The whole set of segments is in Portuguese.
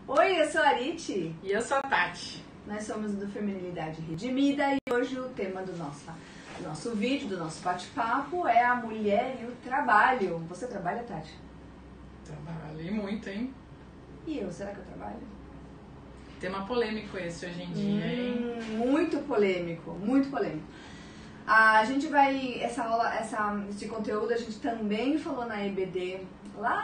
Oi, eu sou a Arite. E eu sou a Tati. Nós somos do Feminilidade Redimida e hoje o tema do nosso vídeo, do nosso bate-papo é a mulher e o trabalho. Você trabalha, Tati? Trabalhei muito, hein? E eu, será que eu trabalho? Tema polêmico esse hoje em dia, hein? Muito polêmico, muito polêmico. A gente vai, esse conteúdo a gente também falou na EBD lá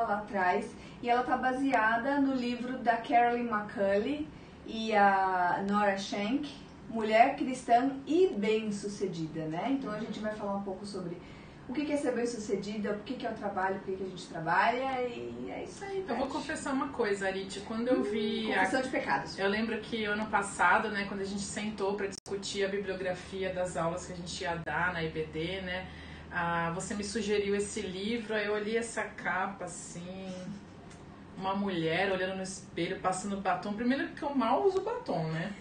atrás, e ela tá baseada no livro da Carolyn McCulley e a Nora Shank, Mulher Cristã e Bem-Sucedida, né? Então a gente vai falar um pouco sobre o que é ser bem-sucedida, o que é o trabalho, por que a gente trabalha, e é isso aí, Tati. Eu vou confessar uma coisa, Arite, quando eu vi... Confissão de pecados. Eu lembro que ano passado, né, quando a gente sentou para discutir a bibliografia das aulas que a gente ia dar na EBD, né, você me sugeriu esse livro, aí eu olhei essa capa assim, uma mulher olhando no espelho, passando batom. Primeiro que eu mal uso batom, né?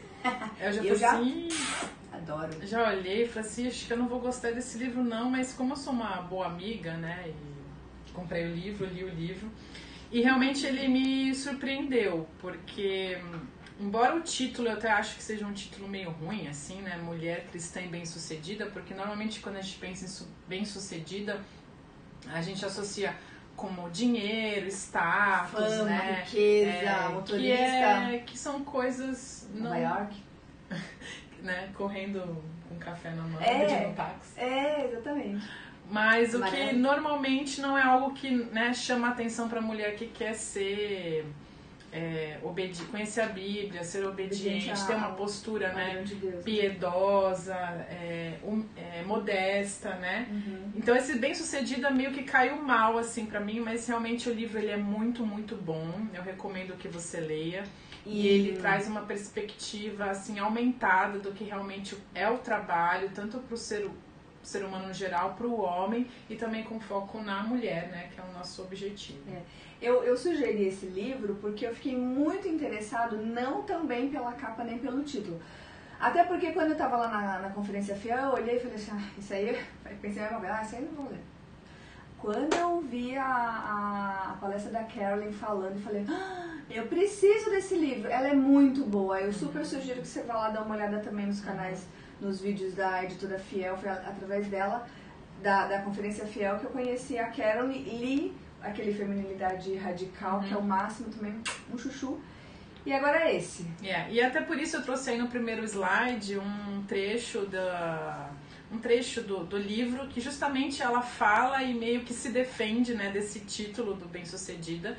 Eu já assim, adoro. Já olhei e falei assim, acho que eu não vou gostar desse livro não, mas como eu sou uma boa amiga, né, e comprei o livro, li o livro, e realmente ele me surpreendeu, porque embora o título eu até acho que seja um título meio ruim, assim, né, Mulher Cristã e Bem-Sucedida, porque normalmente quando a gente pensa em bem-sucedida, a gente associa como dinheiro, status, fama, né, riqueza, motorista, que são coisas Nova York, né, correndo com café na mão, pedindo um táxi. Exatamente. Mas o que normalmente não é algo que, né, chama a atenção para a mulher que quer ser conhecer a Bíblia, ser obediente, ter uma postura, né, piedosa, modesta, né? Uhum. Então esse bem-sucedida meio que caiu mal assim para mim, mas realmente o livro ele é muito, muito bom. Eu recomendo que você leia. E ele traz uma perspectiva assim aumentada do que realmente é o trabalho, tanto para o ser humano no geral, para o homem, e também com foco na mulher, né, que é o nosso objetivo. Eu sugeri esse livro porque eu fiquei muito interessado, não também pela capa nem pelo título. Até porque quando eu estava lá na Conferência Fiel, eu olhei e falei assim, isso aí, eu pensei, isso aí eu não vou ler. Quando eu vi a palestra da Carolyn falando, eu falei, eu preciso desse livro, ela é muito boa. Eu super sugiro que você vá lá dar uma olhada também nos canais, nos vídeos da Editora Fiel. Foi através dela, da Conferência Fiel, que eu conheci a Carolyn, li aquele Feminilidade Radical, que é o máximo também, um chuchu. E agora é esse. E até por isso eu trouxe aí no primeiro slide um trecho do livro que justamente ela fala e meio que se defende, né, desse título do Bem-Sucedida,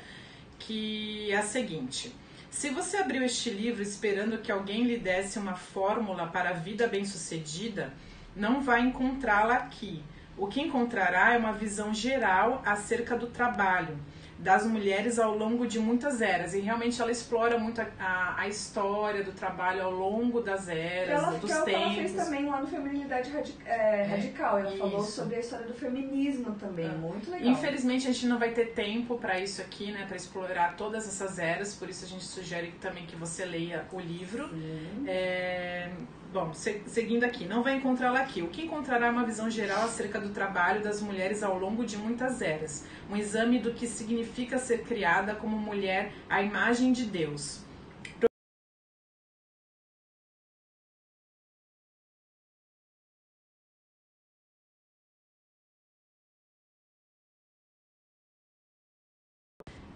que é a seguinte: se você abriu este livro esperando que alguém lhe desse uma fórmula para a vida bem-sucedida, não vai encontrá-la aqui. O que encontrará é uma visão geral acerca do trabalho das mulheres ao longo de muitas eras, e realmente ela explora muito a história do trabalho ao longo das eras, dos tempos. Ela fez também lá no Feminilidade Radical, ela falou sobre a história do feminismo também, muito legal. Infelizmente a gente não vai ter tempo para isso aqui, né, para explorar todas essas eras, por isso a gente sugere também que você leia o livro. Bom, seguindo aqui, não vai encontrá-la aqui. O que encontrará é uma visão geral acerca do trabalho das mulheres ao longo de muitas eras. Um exame do que significa ser criada como mulher à imagem de Deus.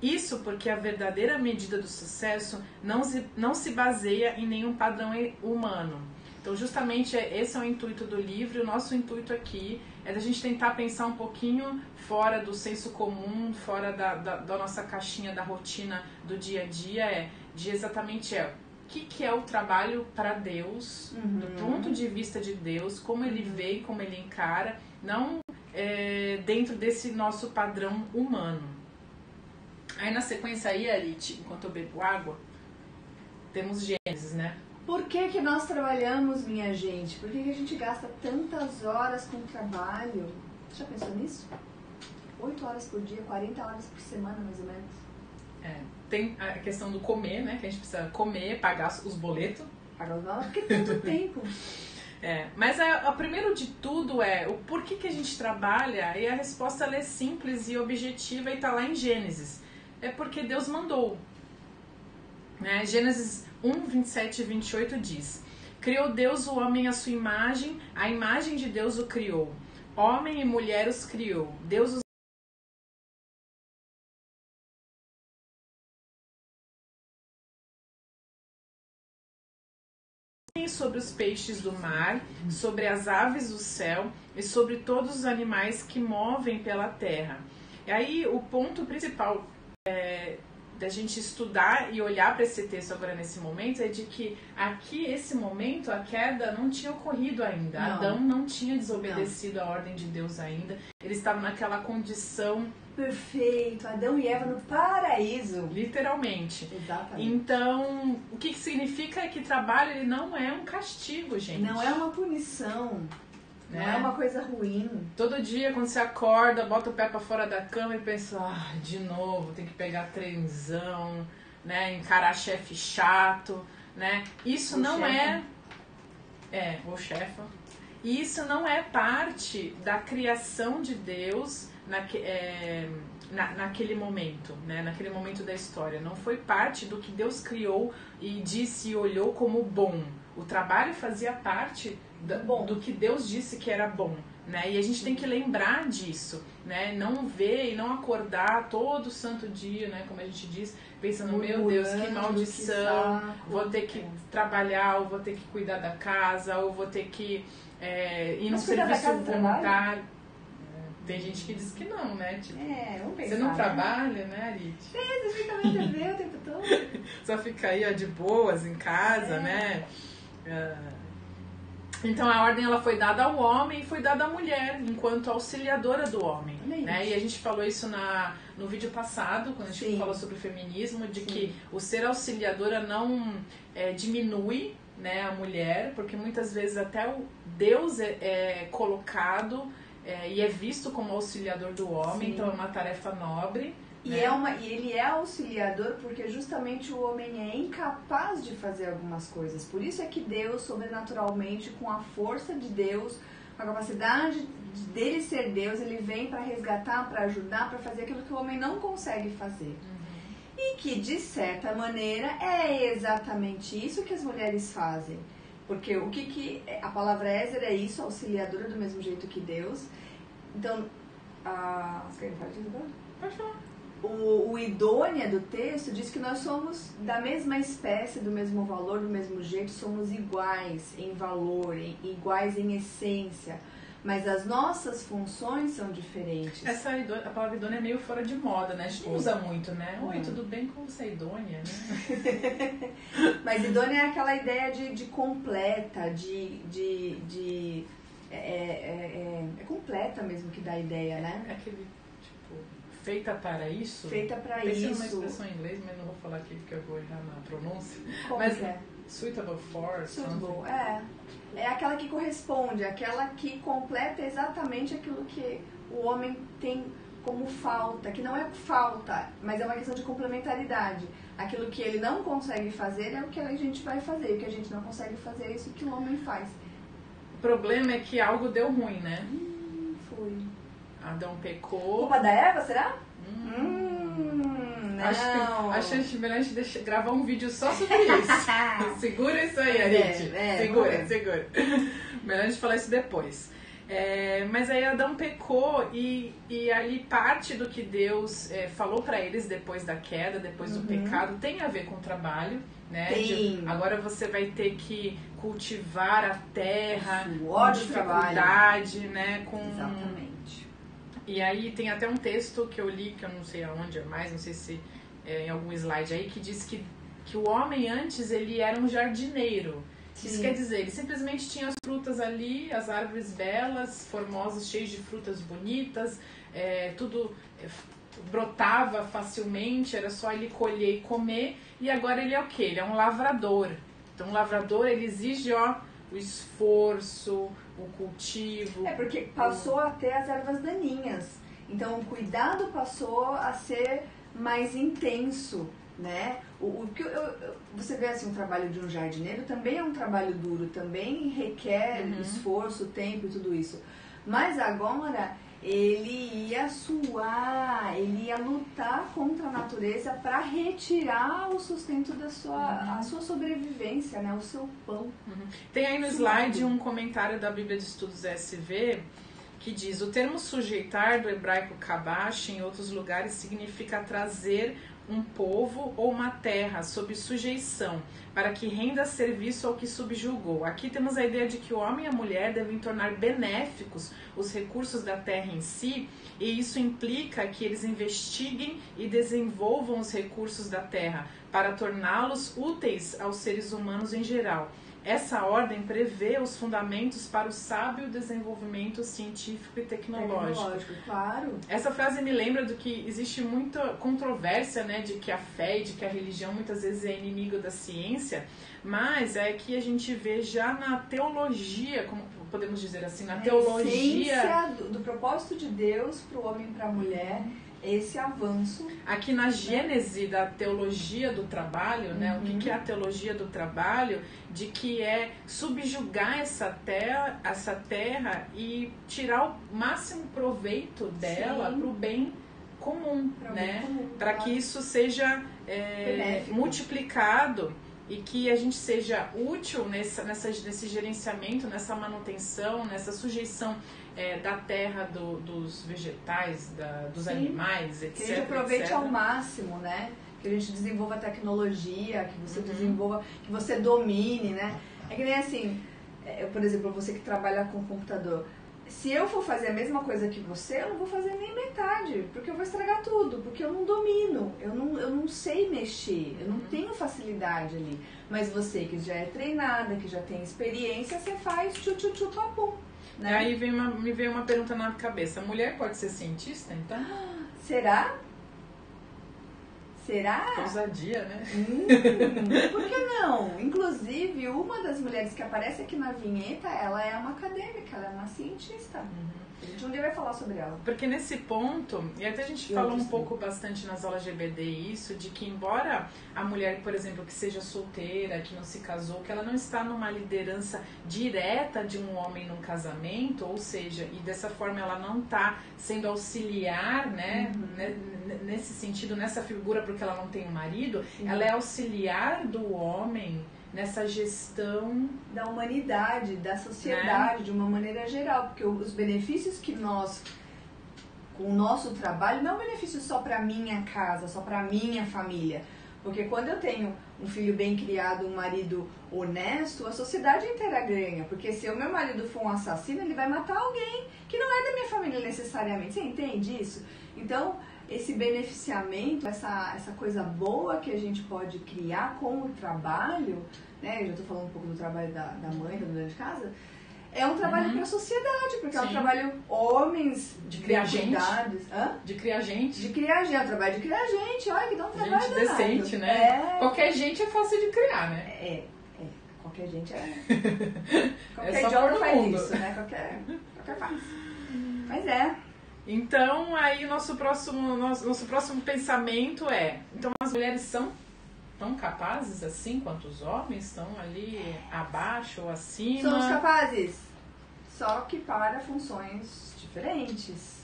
Isso porque a verdadeira medida do sucesso não se baseia em nenhum padrão humano. Então, justamente, esse é o intuito do livro. O nosso intuito aqui é da gente tentar pensar um pouquinho fora do senso comum, fora da nossa caixinha, da rotina do dia a dia, o que é o trabalho para Deus, do ponto de vista de Deus, como ele vê e como ele encara, não dentro desse nosso padrão humano. Aí na sequência aí, Arite, enquanto eu bebo água, temos Gênesis, né? Por que nós trabalhamos, minha gente? Por que a gente gasta tantas horas com trabalho? Você já pensou nisso? 8 horas por dia, 40 horas por semana, mais ou menos. Tem a questão do comer, né? Que a gente precisa comer, pagar os boletos. Pagar os boletos, porque tanto tempo. Mas o primeiro de tudo é o porquê que a gente trabalha, e a resposta ela é simples e objetiva e está lá em Gênesis. É porque Deus mandou. Né? Gênesis 1, 27 e 28 diz: criou Deus o homem à sua imagem, a imagem de Deus o criou. Homem e mulher os criou. Deus os sobre os peixes do mar, sobre as aves do céu e sobre todos os animais que movem pela terra. E aí o ponto principal da gente estudar e olhar para esse texto agora nesse momento é de que aqui, esse momento, a queda não tinha ocorrido ainda. Não. Adão não tinha desobedecido a ordem de Deus ainda. Ele estava naquela condição... Perfeito, Adão e Eva no paraíso. Literalmente. Exatamente. Então, o que significa é que trabalho ele não é um castigo, gente. Não é uma punição. Não é uma coisa ruim. Todo dia, quando você acorda, bota o pé pra fora da cama e pensa, de novo, tem que pegar trenzão, né? Encarar chefe chato, né? Isso ou não chefa. Ou chefa. E isso não é parte da criação de Deus naquele momento, né? Naquele momento da história. Não foi parte do que Deus criou e disse e olhou como bom. O trabalho fazia parte do que Deus disse que era bom, né? E a gente tem que lembrar disso, né? Não ver e não acordar todo santo dia, né? Como a gente diz, pensando, meu Deus, que maldição, vou ter que trabalhar, ou vou ter que cuidar da casa, ou vou ter que ir no serviço voluntário. Tem gente que diz que não, né? Tipo, vamos pensar, você não trabalha, né, Arit? Você fica na TV o tempo todo. Só fica aí, de boas, em casa, né? Então a ordem ela foi dada ao homem e foi dada à mulher, enquanto auxiliadora do homem. Né? E a gente falou isso no vídeo passado, quando a gente falou sobre o feminismo, de que o ser auxiliadora não diminui, né, a mulher, porque muitas vezes até o Deus é colocado e é visto como auxiliador do homem, então é uma tarefa nobre. E, né? e ele é auxiliador porque justamente o homem é incapaz de fazer algumas coisas. Por isso é que Deus, sobrenaturalmente, com a força de Deus, com a capacidade dele ser Deus, ele vem para resgatar, para ajudar, para fazer aquilo que o homem não consegue fazer. E que, de certa maneira, é exatamente isso que as mulheres fazem. Porque o que a palavra Ézer é isso, auxiliadora do mesmo jeito que Deus. Então, você quer falar disso agora? Pode falar. O idônea do texto diz que nós somos da mesma espécie, do mesmo valor, do mesmo jeito, somos iguais em valor, iguais em essência, mas as nossas funções são diferentes. A palavra idônea é meio fora de moda, né? A gente usa muito, né? Oi, tudo bem? Como você é idônea, né? Mas idônea é aquela ideia de completa, é completa mesmo que dá a ideia, né? É aquele... Feita para isso? Feita para isso. Pensei numa expressão em inglês, mas não vou falar aqui porque eu vou errar na pronúncia. Como mas é? Suitable for. Suitable, é aquela que corresponde, aquela que completa exatamente aquilo que o homem tem como falta, que não é falta, mas é uma questão de complementaridade. Aquilo que ele não consegue fazer é o que a gente vai fazer, o que a gente não consegue fazer é isso que o homem faz. O problema é que algo deu ruim, né? Foi. Adão pecou. Culpa da Eva, será? Não. Acho melhor a gente gravar um vídeo só sobre isso. Segura isso aí, Arit. Segura. Melhor a gente falar isso depois. Mas aí Adão pecou e ali parte do que Deus falou para eles depois da queda, depois do pecado, tem a ver com o trabalho. Né? Agora você vai ter que cultivar a terra com dificuldade, né? Exatamente. E aí tem até um texto que eu li, que eu não sei aonde é mais, não sei se em algum slide aí, que diz que o homem antes ele era um jardineiro. Sim. Isso quer dizer, ele simplesmente tinha as frutas ali, as árvores belas, formosas, cheias de frutas bonitas, tudo brotava facilmente, era só ele colher e comer. E agora ele é o quê? Ele é um lavrador. Então o lavrador ele exige o esforço, o cultivo. Porque passou a ter as ervas daninhas. Então o cuidado passou a ser mais intenso, né? Você vê assim, o trabalho de um jardineiro também é um trabalho duro, também requer esforço, tempo e tudo isso. Mas agora ele ia suar, ele ia lutar contra a natureza para retirar o sustento da a sua sobrevivência, né? O seu pão. Tem aí no slide um comentário da Bíblia de Estudos SV que diz: o termo sujeitar do hebraico kabash em outros lugares significa trazer um povo ou uma terra sob sujeição, para que renda serviço ao que subjugou. Aqui temos a ideia de que o homem e a mulher devem tornar benéficos os recursos da terra em si, e isso implica que eles investiguem e desenvolvam os recursos da terra para torná-los úteis aos seres humanos em geral. Essa ordem prevê os fundamentos para o sábio desenvolvimento científico e tecnológico. Claro. Essa frase me lembra do que existe muita controvérsia, né, de que a fé e de que a religião muitas vezes é inimigo da ciência, mas é que a gente vê já na teologia, como podemos dizer assim, na teologia... A essência do propósito de Deus para o homem e para a mulher, esse avanço. Aqui na gênese da teologia do trabalho, né, o que é a teologia do trabalho, de que é subjugar essa terra e tirar o máximo proveito dela para o bem comum, né? Para que isso seja multiplicado e que a gente seja útil nesse gerenciamento, nessa manutenção, nessa sujeição da terra, dos vegetais, dos animais, etc. Que a gente aproveite ao máximo, né? Que a gente desenvolva tecnologia, que você desenvolva, que você domine, né? É que nem assim, por exemplo, você que trabalha com computador. Se eu for fazer a mesma coisa que você, eu não vou fazer nem metade, porque eu vou estragar tudo, porque eu não domino, eu não sei mexer, eu não tenho facilidade ali. Mas você que já é treinada, que já tem experiência, você faz papum. Né? Aí me veio uma pergunta na cabeça: a mulher pode ser cientista, então? Será? Será? Ousadia, né? Por que não? Inclusive, uma das mulheres que aparece aqui na vinheta, ela é uma acadêmica, ela é uma cientista. A gente um dia vai falar sobre ela. Porque nesse ponto, e até a gente falou um pouco bastante nas aulas GBD isso, de que embora a mulher, por exemplo, que seja solteira, que não se casou, que ela não está numa liderança direta de um homem num casamento, ou seja, e dessa forma ela não está sendo auxiliar, né, nesse sentido, nessa figura, porque ela não tem um marido, ela é auxiliar do homem nessa gestão da humanidade, da sociedade, né? De uma maneira geral, porque os benefícios que nós, com o nosso trabalho, não é um benefício só para minha casa, só para minha família, porque quando eu tenho um filho bem criado, um marido honesto, a sociedade inteira ganha, porque se o meu marido for um assassino, ele vai matar alguém que não é da minha família necessariamente, você entende isso? Então, esse beneficiamento, essa coisa boa que a gente pode criar com o trabalho, né? Eu já estou falando um pouco do trabalho da mãe, da dona de casa, é um trabalho para a sociedade, porque é um trabalho homens de criar gente. De criar gente. De criar gente. É um trabalho de criar gente, olha que dá um trabalho gente decente, né? Qualquer gente é fácil de criar, né? Qualquer gente qualquer idiota faz isso, né? Qualquer faz. Mas Então, aí o nosso próximo pensamento então as mulheres são tão capazes assim quanto os homens? Estão ali abaixo ou acima? Somos capazes, só que para funções diferentes.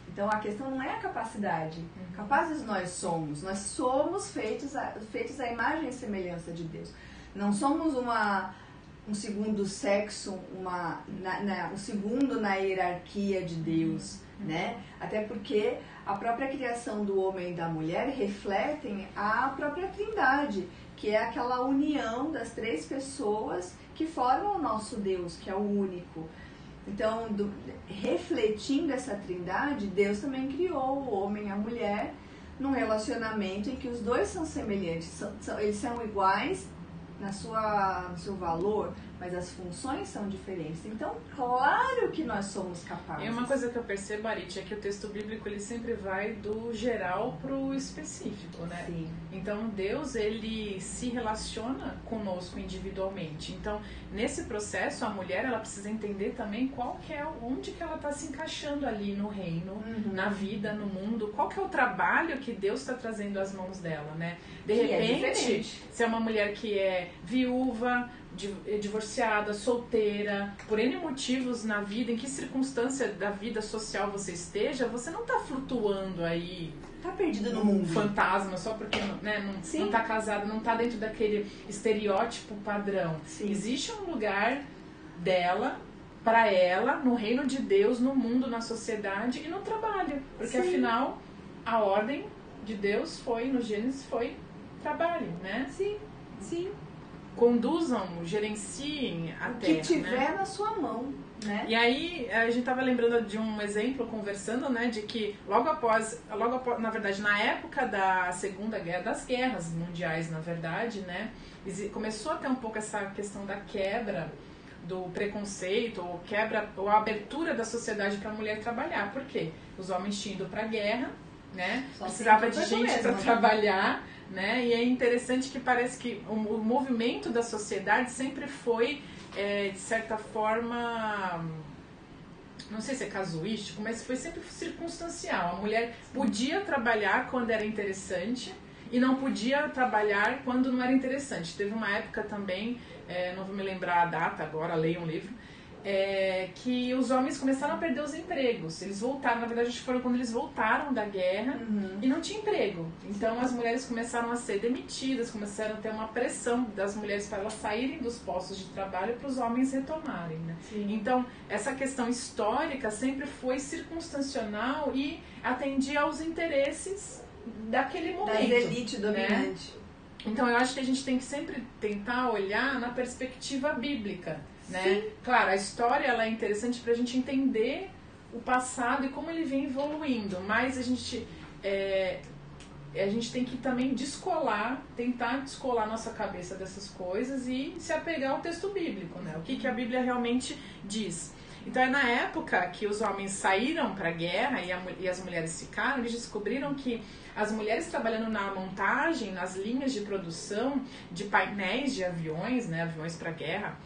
Então a questão não é a capacidade. Capazes nós somos feitos à imagem e semelhança de Deus. Não somos um segundo sexo, um segundo na hierarquia de Deus, né? Até porque a própria criação do homem e da mulher refletem a própria trindade, que é aquela união das três pessoas que formam o nosso Deus, que é o único. Então, refletindo essa trindade, Deus também criou o homem e a mulher num relacionamento em que os dois são semelhantes, eles são iguais no seu valor, mas as funções são diferentes. Então, claro que nós somos capazes. E uma coisa que eu percebo, Arit, é que o texto bíblico ele sempre vai do geral pro específico, né? Sim. Então, Deus, ele se relaciona conosco individualmente. Então, nesse processo, a mulher, ela precisa entender também onde que ela está se encaixando ali no reino, na vida, no mundo. Qual que é o trabalho que Deus está trazendo às mãos dela, né? De repente, se é uma mulher que é viúva, divorciada, solteira, por N motivos na vida, em que circunstância da vida social você esteja, você não tá flutuando aí. Tá perdida no mundo. Fantasma, só porque não tá casada, não tá dentro daquele estereótipo padrão. Sim. Existe um lugar dela, pra ela, no reino de Deus, no mundo, na sociedade e no trabalho. Porque afinal, a ordem de Deus foi, no Gênesis, foi trabalho, né? Sim, sim. Conduzam, gerenciem a terra, o que tiver na sua mão, né? E aí, a gente estava lembrando de um exemplo, conversando, né, de que logo após, na verdade, na época da Segunda Guerra, das guerras mundiais, na verdade, né, começou a ter um pouco essa questão da quebra do preconceito, ou a abertura da sociedade para a mulher trabalhar. Por quê? Os homens tinham ido para a guerra, né, precisava de gente para trabalhar, né? E é interessante que parece que o movimento da sociedade sempre foi, de certa forma, não sei se é casuístico, mas foi sempre circunstancial. A mulher podia trabalhar quando era interessante e não podia trabalhar quando não era interessante. Teve uma época também, não vou me lembrar a data agora, leia um livro, que os homens começaram a perder os empregos. Eles voltaram, na verdade, foram quando eles voltaram da guerra e não tinha emprego. Então as mulheres começaram a ser demitidas, começaram a ter uma pressão das mulheres para elas saírem dos postos de trabalho para os homens retomarem, né? Então essa questão histórica sempre foi circunstancial e atendia aos interesses daquele momento. Da elite dominante. Né? Então eu acho que a gente tem que sempre tentar olhar na perspectiva bíblica. Né? Claro, a história ela é interessante para a gente entender o passado e como ele vem evoluindo, mas a gente tem que também tentar descolar nossa cabeça dessas coisas e se apegar ao texto bíblico, né? O que a Bíblia realmente diz. Então é na época que os homens saíram para a guerra e as mulheres ficaram, eles descobriram que as mulheres trabalhando na montagem, nas linhas de produção de painéis de aviões, né, aviões para guerra,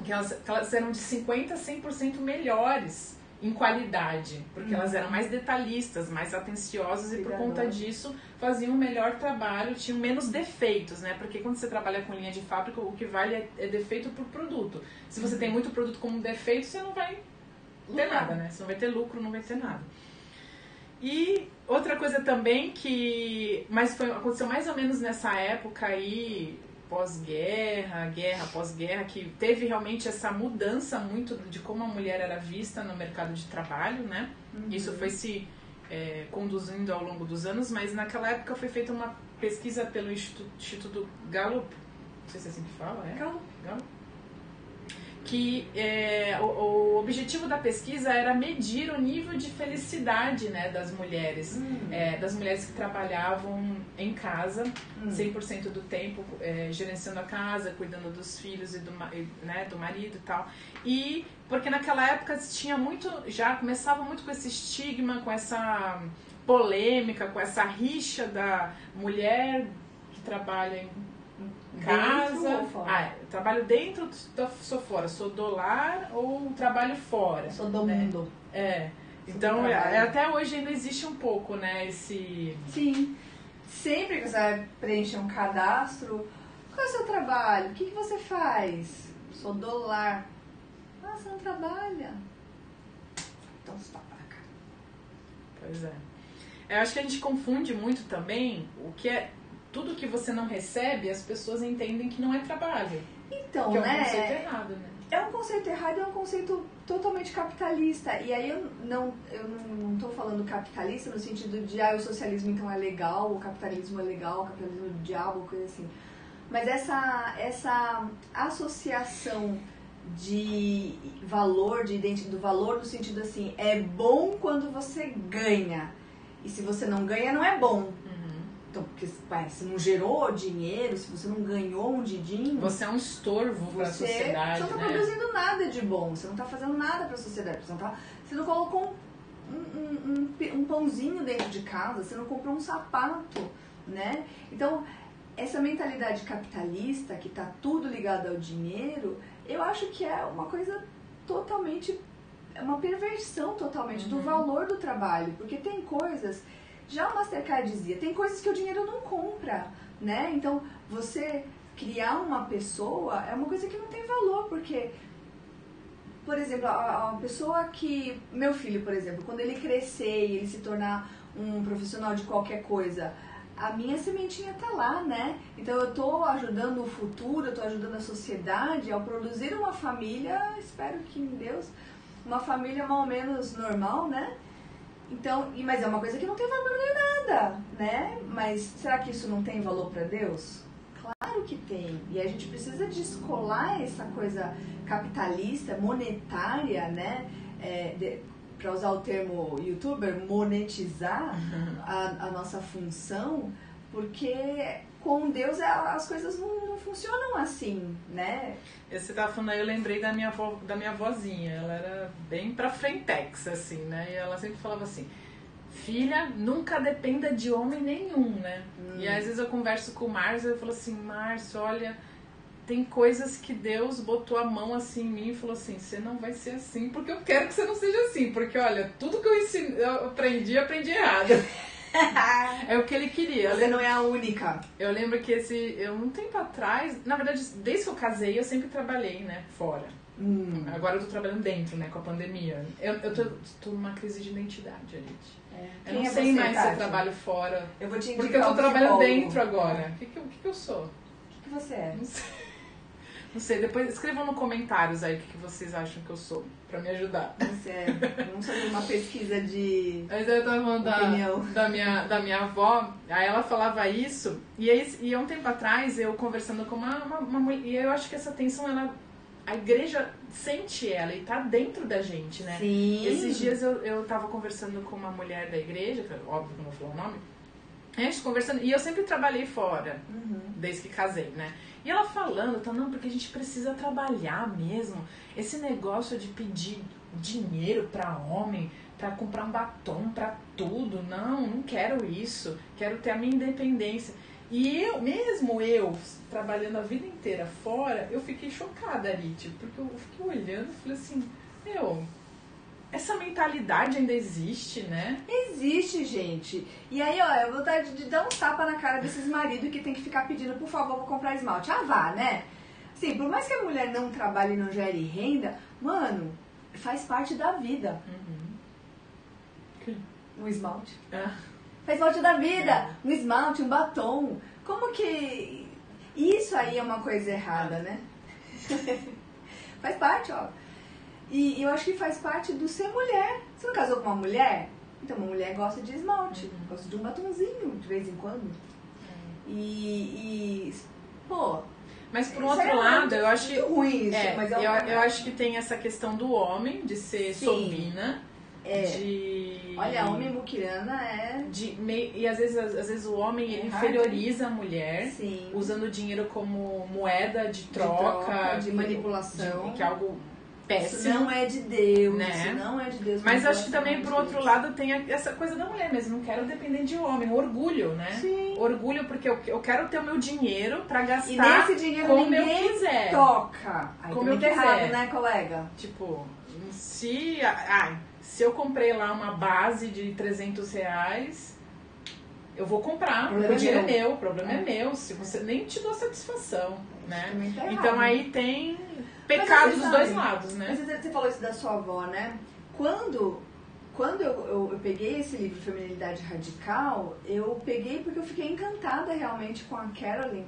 que elas eram de 50% a 100% melhores em qualidade, porque elas eram mais detalhistas, mais atenciosas e por conta disso faziam um melhor trabalho, tinham menos defeitos, né? Porque quando você trabalha com linha de fábrica, o que vale é defeito por produto. Se você tem muito produto como defeito, você não vai ter nada, né? Você não vai ter lucro, não vai ter nada. E outra coisa também aconteceu mais ou menos nessa época aí, pós-guerra, pós-guerra, que teve realmente essa mudança muito de como a mulher era vista no mercado de trabalho, né? Isso foi se conduzindo ao longo dos anos, mas naquela época foi feita uma pesquisa pelo Instituto Gallup, não sei se é assim que fala, Gallup? Que o objetivo da pesquisa era medir o nível de felicidade, né, das mulheres que trabalhavam em casa 100% do tempo, gerenciando a casa, cuidando dos filhos e do marido e tal. E porque naquela época começava muito com esse estigma, com essa polêmica, com essa rixa da mulher que trabalha em casa, trabalho dentro, sou fora, sou do lar ou trabalho fora? Sou do mundo. Então, até hoje ainda existe um pouco, né, esse... Sim, sempre que você vai preencher um cadastro, qual é o seu trabalho? O que você faz? Sou do lar. Ah, você não trabalha? Então você tá pra cá. Pois é. Eu acho que a gente confunde muito também o que é... Tudo que você não recebe, as pessoas entendem que não é trabalho. Então, que é um conceito errado, né? É um conceito errado, é um conceito totalmente capitalista. E aí eu não tô falando capitalista no sentido de o socialismo então é legal, o capitalismo é legal, o capitalismo é do diabo, coisa assim. Mas essa associação de valor, do valor no sentido assim, é bom quando você ganha. E se você não ganha, não é bom. Então, porque se não gerou dinheiro, se você não ganhou um din-din... Você é um estorvo para a sociedade, Você não está produzindo nada de bom, você não está fazendo nada para a sociedade, você não colocou um pãozinho dentro de casa, você não comprou um sapato, né? Então, essa mentalidade capitalista, que está tudo ligado ao dinheiro, eu acho que é uma coisa totalmente... É uma perversão totalmente do valor do trabalho, porque tem coisas... Já o Mastercard dizia, tem coisas que o dinheiro não compra, né? Então, você criar uma pessoa é uma coisa que não tem valor, porque, por exemplo, a pessoa que... Meu filho, por exemplo, quando ele crescer e ele se tornar um profissional de qualquer coisa, a minha sementinha tá lá, né? Então eu tô ajudando o futuro, eu tô ajudando a sociedade ao produzir uma família, espero que em Deus, uma família mais ou menos normal, né? Então, mas é uma coisa que não tem valor nem nada, né? Mas será que isso não tem valor para Deus? Claro que tem. E a gente precisa descolar essa coisa capitalista, monetária, né? Para usar o termo youtuber, monetizar a nossa função, porque com Deus as coisas não funcionam assim, né? Você tava falando aí, eu lembrei da minha avózinha. Ela era bem pra frentex, assim, né? E ela sempre falava assim: filha, nunca dependa de homem nenhum, né? E às vezes eu converso com o Márcio e eu falo assim: Márcio, olha, tem coisas que Deus botou a mão assim em mim e falou assim: você não vai ser assim, porque eu quero que você não seja assim. Porque olha, tudo que eu aprendi errado. É o que ele queria. Você não é a única. Eu lembro que um tempo atrás, na verdade, desde que eu casei, eu sempre trabalhei, né, fora. Agora eu tô trabalhando dentro, né, com a pandemia. Eu tô numa crise de identidade, gente. Eu não sei mais se eu trabalho fora. Eu vou te indicar, porque eu tô trabalhando dentro agora. O que eu sou? O que você é? Não sei. Não sei, depois escrevam nos comentários aí o que vocês acham que eu sou, pra me ajudar. Vamos fazer uma pesquisa de Mas eu tava falando da minha avó, aí ela falava isso, e há um tempo atrás eu conversando com uma mulher, e eu acho que essa tensão, a igreja sente ela e tá dentro da gente, né? Sim. Esses dias eu tava conversando com uma mulher da igreja, que óbvio que não vou falar o nome, a gente conversando, e eu sempre trabalhei fora, desde que casei, né? E ela falando, tá, não, porque a gente precisa trabalhar mesmo. Esse negócio de pedir dinheiro pra homem, pra comprar um batom, pra tudo. Não quero isso. Quero ter a minha independência. E mesmo eu, trabalhando a vida inteira fora, eu fiquei chocada ali, tipo, porque eu fiquei olhando e falei assim, essa mentalidade ainda existe, né? Existe, gente. E aí, ó, eu vou vontade de dar um tapa na cara desses maridos que tem que ficar pedindo, por favor, pra comprar esmalte. Ah, vá, né? Sim, por mais que a mulher não trabalhe e não gere renda, mano, faz parte da vida. Um esmalte. Faz parte da vida. Um esmalte, um batom. Como que... Isso aí é uma coisa errada, né? Faz parte, ó. E eu acho que faz parte do ser mulher. Você não casou com uma mulher? Então, uma mulher gosta de esmalte, gosta de um batonzinho de vez em quando. Pô... Mas por outro lado, eu acho que... ruim isso, mas eu acho que tem essa questão do homem, de ser sovina. Olha, homem muquirana e às vezes o homem ele inferioriza a mulher, usando o dinheiro como moeda de troca, de manipulação. Que é algo péssimo. Isso não é de Deus, né? Isso não é de Deus. Mas acho que também, por outro lado, tem essa coisa da mulher mesmo. Não quero depender de homem. Orgulho, né? Sim. Orgulho porque eu quero ter o meu dinheiro pra gastar e nesse dinheiro como ninguém eu quiser. Toca. Aí como eu quiser. Errado, né, colega? Tipo, se eu comprei lá uma base de R$300, eu vou comprar. O dinheiro é meu, o problema é meu. Se você nem te dou satisfação, né? Tá errado, então aí tem pecado dos dois lados, né? Mas você falou isso da sua avó, né? Quando eu peguei esse livro Feminilidade Radical, eu peguei porque eu fiquei encantada realmente com a Carolyn.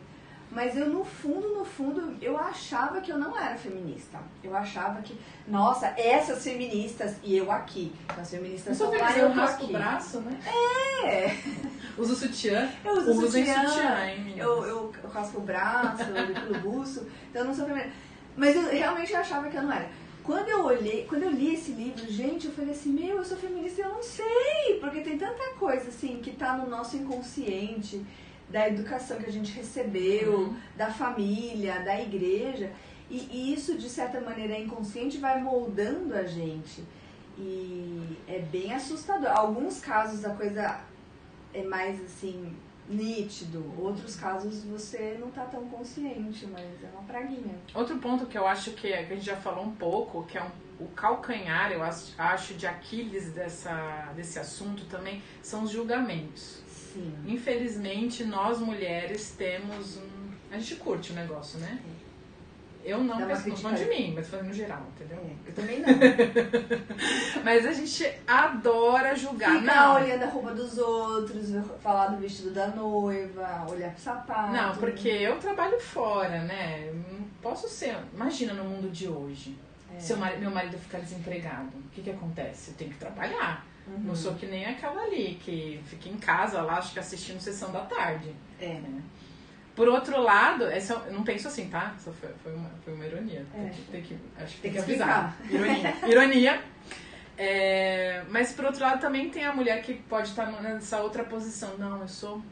Mas eu, no fundo, eu achava que eu não era feminista. Eu achava que, nossa, essas feministas e eu aqui. Então, as feministas são lá, eu raspo o braço, né? Uso sutiã. Eu uso sutiã, hein, eu raspo o braço, eu depilo o buço. Então, eu não sou feminista. Mas eu realmente achava que eu não era. Quando eu li esse livro, gente, eu falei assim, eu sou feminista e eu não sei. Porque tem tanta coisa, assim, que tá no nosso inconsciente, da educação que a gente recebeu, da família, da igreja, e isso, de certa maneira, inconsciente, vai moldando a gente. E é bem assustador. Alguns casos a coisa é mais, assim, nítido. Outros casos você não tá tão consciente, mas é uma praguinha. Outro ponto que eu acho que a gente já falou um pouco, que é o calcanhar, eu acho, de Aquiles desse assunto também, são os julgamentos. Sim. Infelizmente, nós mulheres temos A gente curte o negócio, né? Eu não, Dá uma tô falando de criticada. mim, mas tô falando no geral, entendeu? Eu também não. Mas a gente adora julgar. Ficar Não, olhando a roupa dos outros, falar do vestido da noiva, olhar pro sapato. não, porque eu trabalho fora, né? Eu não posso ser. Imagina no mundo de hoje. Se meu marido ficar desempregado, o que acontece? Eu tenho que trabalhar. Não sou que nem aquela ali, que fica em casa lá, acho que assistindo Sessão da Tarde. Né? Por outro lado, eu não penso assim, tá? Só foi uma ironia. Acho que tem que avisar. Ironia. Mas por outro lado também tem a mulher que pode estar nessa outra posição. Não, eu sou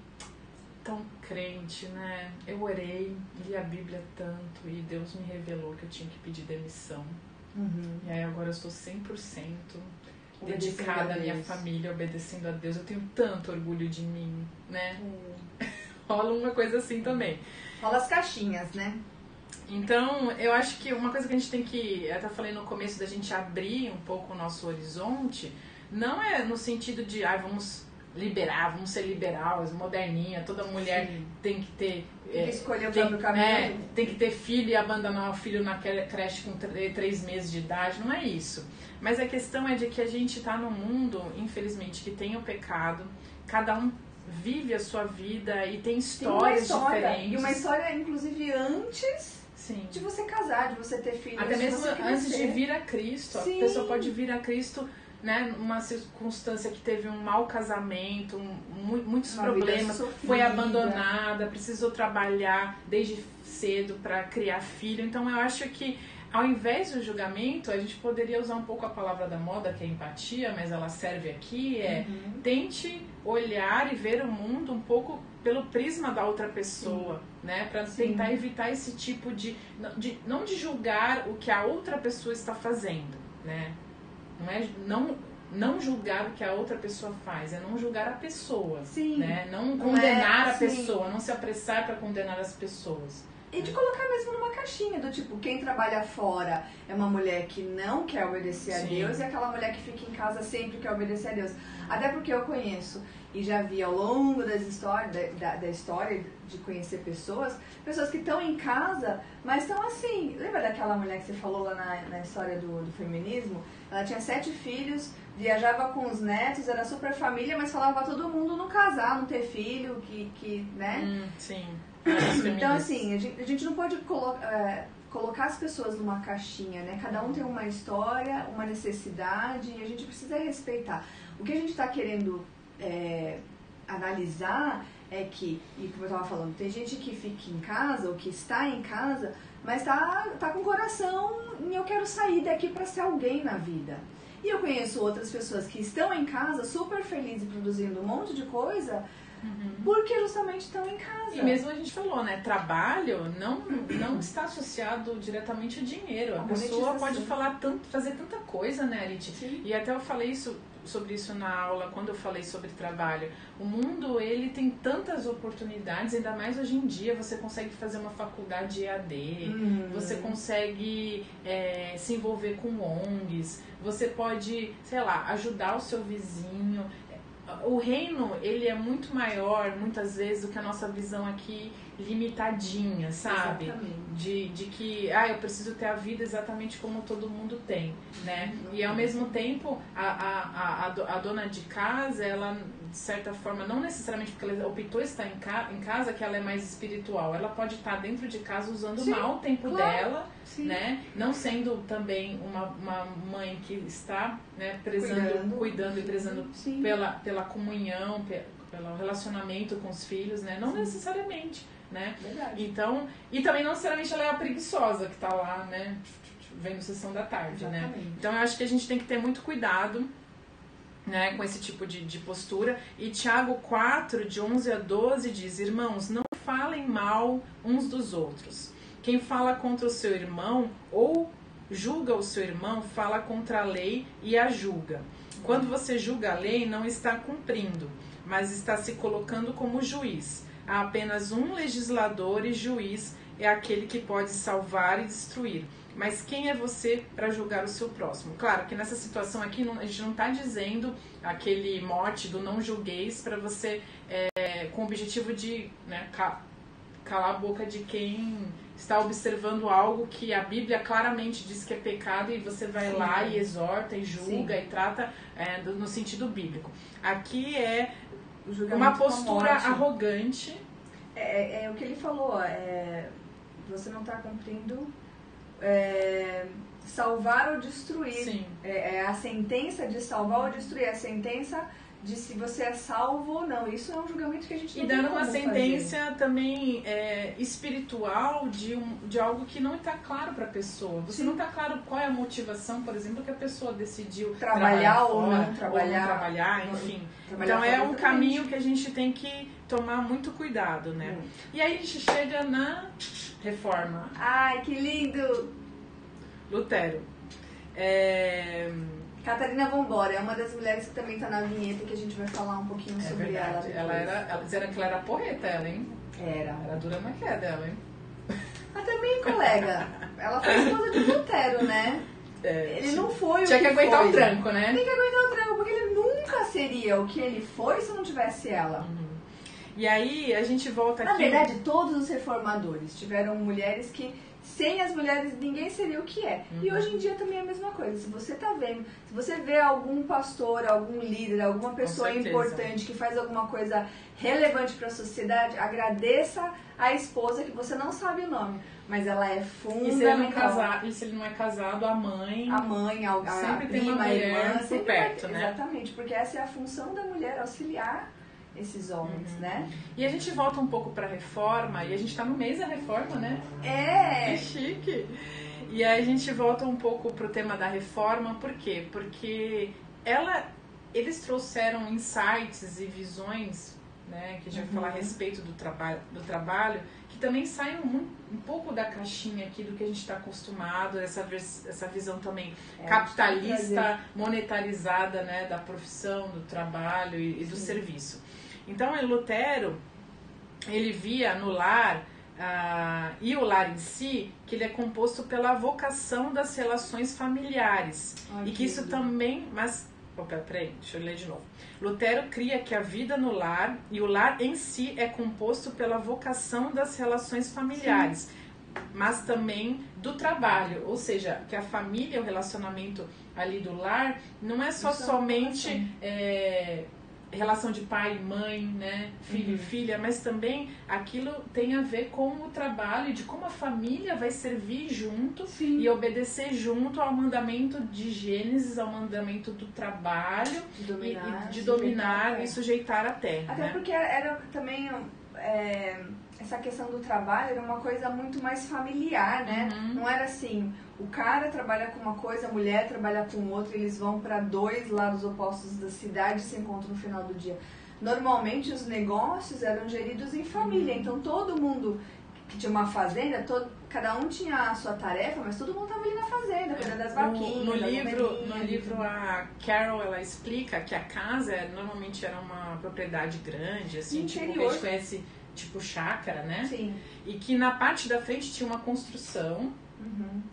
tão crente, né? Eu orei, li a Bíblia tanto e Deus me revelou que eu tinha que pedir demissão. E aí agora eu estou 100% dedicada à minha família, obedecendo a Deus. Eu tenho tanto orgulho de mim, né? Rola uma coisa assim também. Rola as caixinhas, né? Então, eu acho que uma coisa que a gente tem que... Eu até falei no começo da gente abrir um pouco o nosso horizonte, não é no sentido de, vamos liberar, vamos ser liberais, moderninha, toda mulher tem que ter... Tem que escolher o próprio caminho. Tem que ter filho e abandonar o filho na creche com 3 meses de idade, não é isso. Mas a questão é de que a gente está num mundo, infelizmente, que tem o pecado, cada um vive a sua vida e tem histórias diferentes. E uma história, inclusive, antes de você casar, de você ter filhos. Até mesmo antes de vir a Cristo. Sim. A pessoa pode vir a Cristo, né, numa circunstância que teve um mau casamento, muitos problemas, foi abandonada, precisou trabalhar desde cedo para criar filho. Então eu acho que ao invés do julgamento, a gente poderia usar um pouco a palavra da moda, que é empatia, mas ela serve aqui, tente olhar e ver o mundo um pouco pelo prisma da outra pessoa, né? Para tentar evitar esse tipo não de julgar o que a outra pessoa está fazendo, né? Não julgar o que a outra pessoa faz, é não julgar a pessoa, né? Não condenar a pessoa, não se apressar para condenar as pessoas. E de colocar mesmo numa caixinha, do tipo, quem trabalha fora é uma mulher que não quer obedecer a Deus e aquela mulher que fica em casa sempre quer obedecer a Deus. Até porque eu conheço e já vi ao longo da história de conhecer pessoas que estão em casa, mas estão assim. Lembra daquela mulher que você falou lá na história do feminismo? Ela tinha 7 filhos, viajava com os netos, era super família, mas falava pra todo mundo não casar, não ter filho, né? Sim. Então, assim, a gente não pode colocar as pessoas numa caixinha, né? Cada um tem uma história, uma necessidade e a gente precisa respeitar. O que a gente está querendo analisar é que, e como eu estava falando, tem gente que fica em casa ou que está em casa, mas tá com o coração em eu quero sair daqui para ser alguém na vida. E eu conheço outras pessoas que estão em casa super felizes e produzindo um monte de coisa, porque justamente estão em casa. E mesmo a gente falou, né? Trabalho não está associado diretamente a dinheiro. A pessoa pode fazer tanta coisa, né, Arit? E até eu falei sobre isso na aula, quando eu falei sobre trabalho. O mundo, ele tem tantas oportunidades, ainda mais hoje em dia, você consegue fazer uma faculdade EAD, você consegue se envolver com ONGs, você pode, sei lá, ajudar o seu vizinho. O reino, ele é muito maior, muitas vezes, do que a nossa visão aqui limitadinha, sabe? De que, eu preciso ter a vida exatamente como todo mundo tem, né? E ao mesmo tempo, a dona de casa, ela, de certa forma, não necessariamente porque ela optou estar em casa, que ela é mais espiritual. Ela pode estar dentro de casa usando mal o tempo dela, né? Não sendo também uma mãe que está, né, cuidando e prezando pela comunhão, pelo relacionamento com os filhos, né? Não necessariamente, né? Verdade. Então, e também não necessariamente ela é a preguiçosa que tá lá, né, vendo Sessão da Tarde, né? Então eu acho que a gente tem que ter muito cuidado, né, com esse tipo de postura. E Tiago 4, de 11 a 12 diz: irmãos, não falem mal uns dos outros. Quem fala contra o seu irmão ou julga o seu irmão, fala contra a lei e a julga. Quando você julga a lei, não está cumprindo, mas está se colocando como juiz. Há apenas um legislador e juiz é aquele que pode salvar e destruir. Mas quem é você para julgar o seu próximo? Claro que nessa situação aqui a gente não está dizendo aquele mote do não julgueis para você com o objetivo de, né, calar a boca de quem está observando algo que a Bíblia claramente diz que é pecado e você vai Sim. lá e exorta e julga Sim. e trata no sentido bíblico. Aqui é O uma postura arrogante. É o que ele falou, você não está cumprindo salvar ou destruir. Sim. É a sentença de salvar ou destruir, a sentença de se você é salvo ou não. Isso é um julgamento que a gente não tem dando como uma sentença fazer. também espiritual de algo que não está claro para a pessoa. Você não está claro qual é a motivação, por exemplo, que a pessoa decidiu trabalhar ou fora, não trabalhar, enfim. Trabalhar então é um exatamente. caminho que a gente tem que tomar muito cuidado, né? E aí a gente chega na Reforma. Ai, que lindo! Lutero. Catarina Vambora é uma das mulheres que também está na vinheta, que a gente vai falar um pouquinho sobre verdade. ela. Ela disseram que ela era porreta, ela, hein? Era dura na queda, ela, hein? Mas também, colega, ela foi esposa de Lutero, né? Ele não foi o que tinha que aguentar foi. o tranco, né? Tem que aguentar o tranco, porque ele nunca seria o que ele foi se não tivesse ela. E aí a gente volta aqui... Na verdade, todos os reformadores tiveram mulheres que, sem as mulheres, ninguém seria o que é. E hoje em dia também é a mesma coisa. Se você tá vendo, se você vê algum pastor, algum líder, alguma pessoa importante que faz alguma coisa relevante para a sociedade, agradeça a esposa, que você não sabe o nome, mas ela é fundamental. E se ele não é casado, a mãe... A mãe, a sempre prima, tem uma a mulher irmã, por sempre perto, né? Exatamente, porque essa é a função da mulher, auxiliar esses homens, né? E a gente volta um pouco pra Reforma, e a gente tá no mês da Reforma, né? Que chique! E aí a gente volta um pouco pro tema da Reforma, por quê? Porque eles trouxeram insights e visões, né, que a gente vai falar a respeito do trabalho, que também saem um pouco da caixinha aqui do que a gente está acostumado, essa visão também capitalista, monetarizada, né, da profissão, do trabalho e do serviço. Então, Lutero, ele via no lar, e o lar em si, que ele é composto pela vocação das relações familiares. E que isso também... Peraí, deixa eu ler de novo. Lutero cria que a vida no lar e o lar em si é composto pela vocação das relações familiares, mas também do trabalho, ou seja, que a família, o relacionamento ali do lar, não é só somente relação de pai e mãe, né, filho e filha, mas também aquilo tem a ver com o trabalho, de como a família vai servir junto e obedecer junto ao mandamento de Gênesis, ao mandamento do trabalho, de dominar e sujeitar a terra. Até porque era também essa questão do trabalho era uma coisa muito mais familiar, né? Não era assim, o cara trabalha com uma coisa, a mulher trabalha com outra, eles vão para dois lados opostos da cidade e se encontram no final do dia. Normalmente os negócios eram geridos em família, então todo mundo que tinha uma fazenda, cada um tinha a sua tarefa, mas todo mundo estava ali na fazenda, cuidando das vaquinhas, no livro a Carol, ela explica que a casa normalmente era uma propriedade grande, assim, tipo, que a gente conhece, tipo chácara, né? Sim. E que na parte da frente tinha uma construção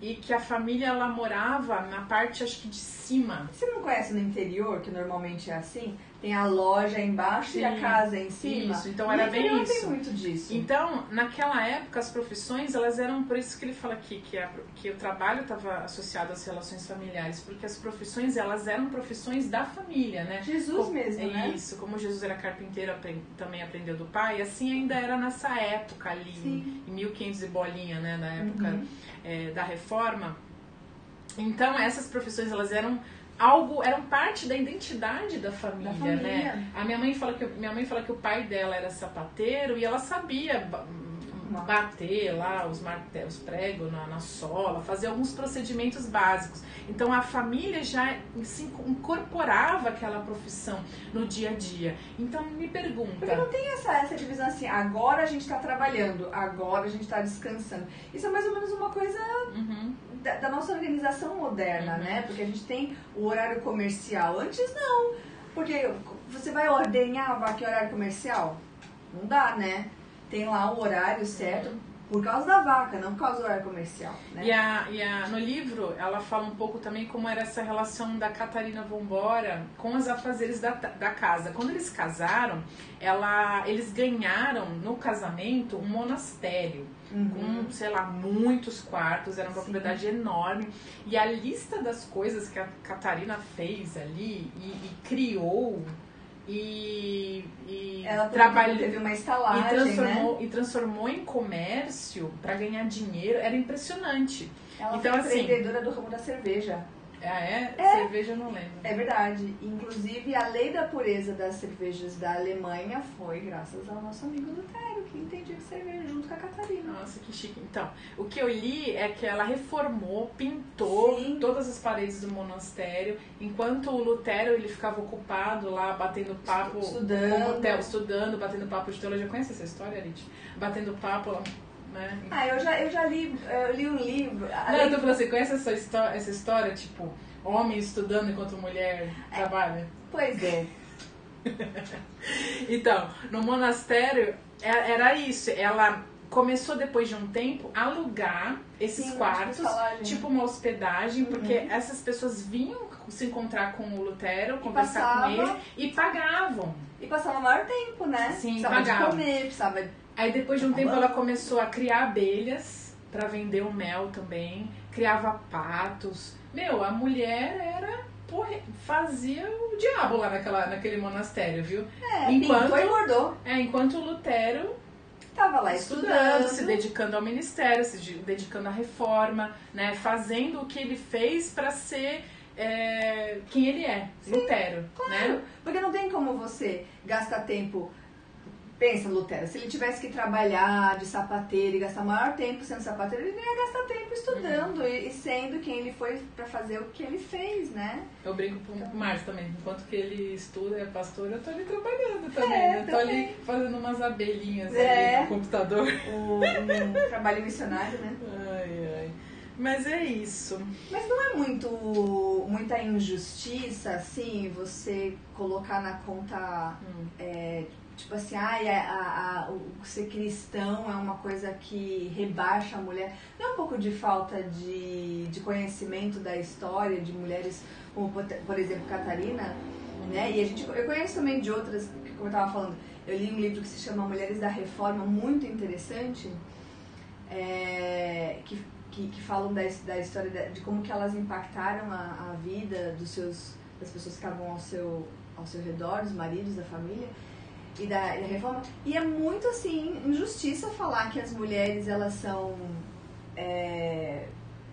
e que a família, ela morava na parte, acho que de cima. Você não conhece no interior, que normalmente é assim? Tem a loja embaixo e a casa em cima? Isso, então era bem isso. Tem muito disso. Então, naquela época, as profissões, elas eram, por isso que ele fala aqui, que o trabalho estava associado às relações familiares, porque as profissões, elas eram profissões da família, né? Jesus mesmo, né? Isso, como Jesus era carpinteiro, também aprendeu do pai, assim ainda era nessa época ali, em 1500 e bolinha, né? Na época da Reforma. Então, essas profissões, elas eram parte da identidade da família, né? A minha mãe fala que o pai dela era sapateiro e ela sabia bater lá os pregos na sola, fazer alguns procedimentos básicos. Então a família já se incorporava aquela profissão no dia a dia. Então me pergunta... Porque não tem essa divisão assim, agora a gente está trabalhando, agora a gente está descansando. Isso é mais ou menos uma coisa da nossa organização moderna, né? Porque a gente tem o horário comercial. Antes não, porque você vai ordenhar que horário comercial? Não dá, né? Tem lá o horário certo, por causa da vaca, não por causa do horário comercial, né? No livro, ela fala um pouco também como era essa relação da Catarina Vambora com os afazeres da casa. Quando eles casaram, eles ganharam no casamento um monastério. Com, sei lá, muitos quartos, era uma propriedade enorme. E a lista das coisas que a Catarina fez ali e criou ela trabalhou, teve uma estalagem, e transformou em comércio para ganhar dinheiro, era impressionante. Ela foi empreendedora do ramo da cerveja. Ah, é? Cerveja eu não lembro. É verdade. Inclusive, a lei da pureza das cervejas da Alemanha foi graças ao nosso amigo Lutero, que entendia que cerveja junto com a Catarina. Nossa, que chique. Então, o que eu li é que ela reformou, pintou todas as paredes do monastério, enquanto o Lutero ele ficava ocupado lá, batendo papo, estudando, batendo papo de teologia. Conhece essa história, Arit? Batendo papo lá. Né? Eu já li um livro. Não, eu tô falando assim, conhece essa história, tipo, homem estudando enquanto mulher trabalha? Pois é. Então, no monastério era isso, ela começou depois de um tempo a alugar esses quartos, tipo uma hospedagem, porque essas pessoas vinham se encontrar com o Lutero, conversar com ele e pagavam. E passava o maior tempo, né? Sim, precisava pagavam. de comer, precisava... Aí depois de um tempo ela começou a criar abelhas para vender o mel também, criava patos. Meu, a mulher fazia o diabo lá naquele monastério, viu? Pintou e bordou. Enquanto o Lutero estava lá estudando, se dedicando ao ministério, se dedicando à reforma, né? Fazendo o que ele fez para ser quem ele é, Lutero. Claro, né? Porque não tem como você gastar tempo... Pensa, Lutero, se ele tivesse que trabalhar de sapateiro e gastar o maior tempo sendo sapateiro, ele não ia gastar tempo estudando e sendo quem ele foi para fazer o que ele fez, né? Eu brinco com o Márcio também, enquanto que ele estuda, é pastor, eu tô ali trabalhando também, Eu tô ali fazendo umas abelhinhas ali no computador. Um trabalho missionário, né? Ai. Mas é isso. Mas não é muita injustiça, assim, você colocar na conta... Tipo assim, o ser cristão é uma coisa que rebaixa a mulher. Não é um pouco de falta de conhecimento da história de mulheres, como por exemplo Catarina, né? E eu conheço também de outras, como eu estava falando, eu li um livro que se chama Mulheres da Reforma, muito interessante, que falam da história de como que elas impactaram a vida das pessoas que estavam ao seu redor, dos maridos, da família. E da reforma. E é muito, assim, injustiça falar que as mulheres, elas são...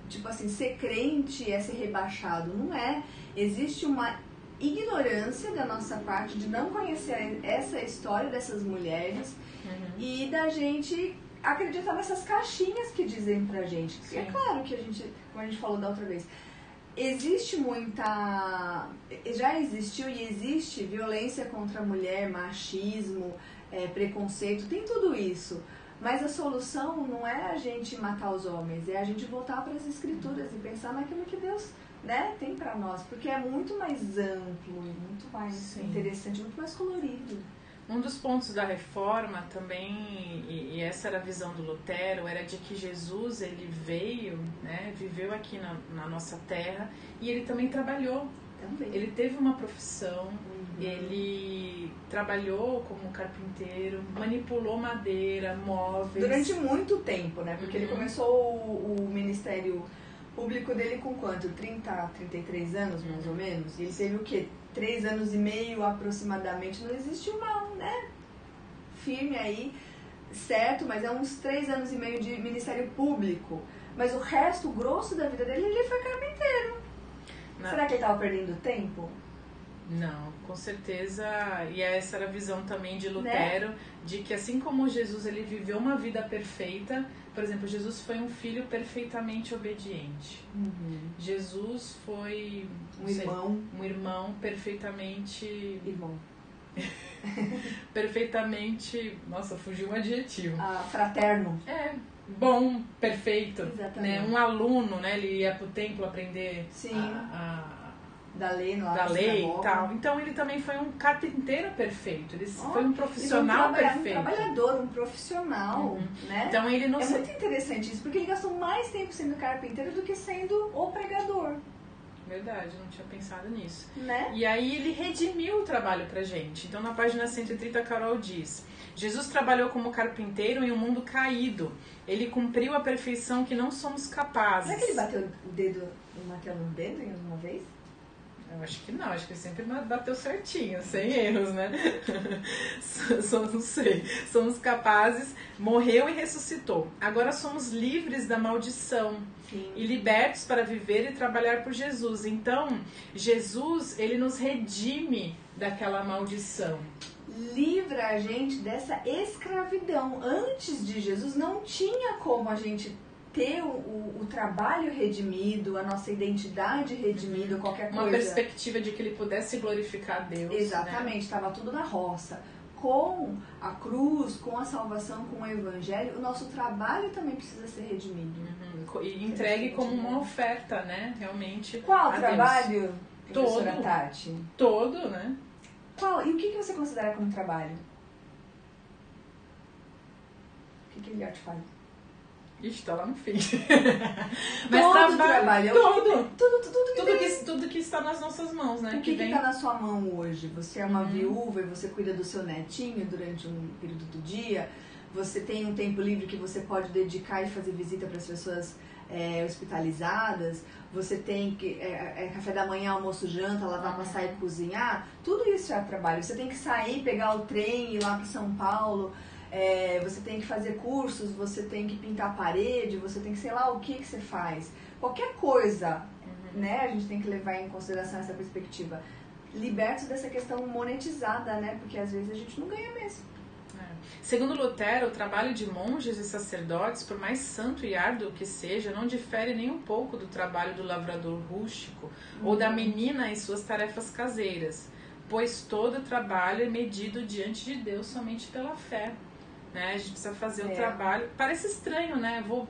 tipo assim, ser crente é ser rebaixado. Não é. Existe uma ignorância da nossa parte de não conhecer essa história dessas mulheres e da gente acreditar nessas caixinhas que dizem pra gente. Sim. É claro que como a gente falou da outra vez, já existiu e existe violência contra a mulher, machismo, preconceito, tem tudo isso. Mas a solução não é a gente matar os homens, é a gente voltar para as escrituras e pensar naquilo que Deus, né, tem para nós. Porque é muito mais amplo, muito mais interessante, muito mais colorido. Um dos pontos da reforma também, e essa era a visão do Lutero, era de que Jesus, ele veio, né, viveu aqui na nossa terra e ele também trabalhou. Ele teve uma profissão, ele trabalhou como carpinteiro, manipulou madeira, móveis. Durante muito tempo, né? Porque ele começou o ministério público dele com quanto? 33 anos, mais ou menos? E ele teve o quê? 3 anos e meio aproximadamente. Não existe uma, né, firme aí, certo, mas é uns 3 anos e meio de ministério público. Mas o resto, o grosso da vida dele, ele foi carpinteiro. Não. Será que ele estava perdendo tempo? Não, com certeza. E essa era a visão também de Lutero, né? De que assim como Jesus ele viveu uma vida perfeita, por exemplo, Jesus foi um filho perfeitamente obediente. Jesus foi um irmão perfeitamente... Irmão. perfeitamente... Nossa, fugiu um adjetivo. Fraterno. Bom, perfeito. Exatamente. Né? Um aluno, né? Ele ia pro templo aprender da lei, no da lei e tal. Então ele também foi um carpinteiro perfeito, ele foi um profissional perfeito. Um trabalhador, um profissional, né? Então ele não... É muito interessante isso, porque ele gastou mais tempo sendo carpinteiro do que sendo o pregador. Verdade, não tinha pensado nisso. Né? E aí ele redimiu o trabalho pra gente. Então na página 130 a Carol diz: Jesus trabalhou como carpinteiro em um mundo caído. Ele cumpriu a perfeição que não somos capazes. Será que ele bateu o martelo no dedo em alguma vez? Eu acho que não, acho que ele sempre bateu certinho, sem erros, né? Não sei. Somos capazes, morreu e ressuscitou. Agora somos livres da maldição. Sim. E libertos para viver e trabalhar por Jesus. Então, Jesus, ele nos redime daquela maldição. Livra a gente dessa escravidão. Antes de Jesus não tinha como a gente ter o trabalho redimido, a nossa identidade redimida, qualquer coisa. Uma perspectiva de que ele pudesse glorificar a Deus. Exatamente, estava tudo na roça. Com a cruz, com a salvação, com o evangelho, o nosso trabalho também precisa ser redimido. E entregue como uma oferta, né? Realmente. Qual trabalho, professora Tati? Todo, né? Qual? E o que você considera como trabalho? O que ele te faz? Ixi, tá lá no fim. Mas todo trabalho. Tudo que está nas nossas mãos, né? O que está na sua mão hoje? Você é uma viúva e você cuida do seu netinho durante um período do dia. Você tem um tempo livre que você pode dedicar e fazer visita para as pessoas hospitalizadas. Você tem café da manhã, almoço, janta, lavar, passar e cozinhar. Tudo isso é trabalho. Você tem que sair, pegar o trem, ir lá para São Paulo. Você tem que fazer cursos, você tem que pintar a parede, você tem que, sei lá, o que você faz. Qualquer coisa, né? A gente tem que levar em consideração essa perspectiva. Libertos dessa questão monetizada, né? Porque às vezes a gente não ganha mesmo. Segundo Lutero, o trabalho de monges e sacerdotes, por mais santo e árduo que seja, não difere nem um pouco do trabalho do lavrador rústico ou da menina em suas tarefas caseiras, pois todo trabalho é medido diante de Deus somente pela fé. Né? A gente precisa fazer o trabalho. Parece estranho, né? Vou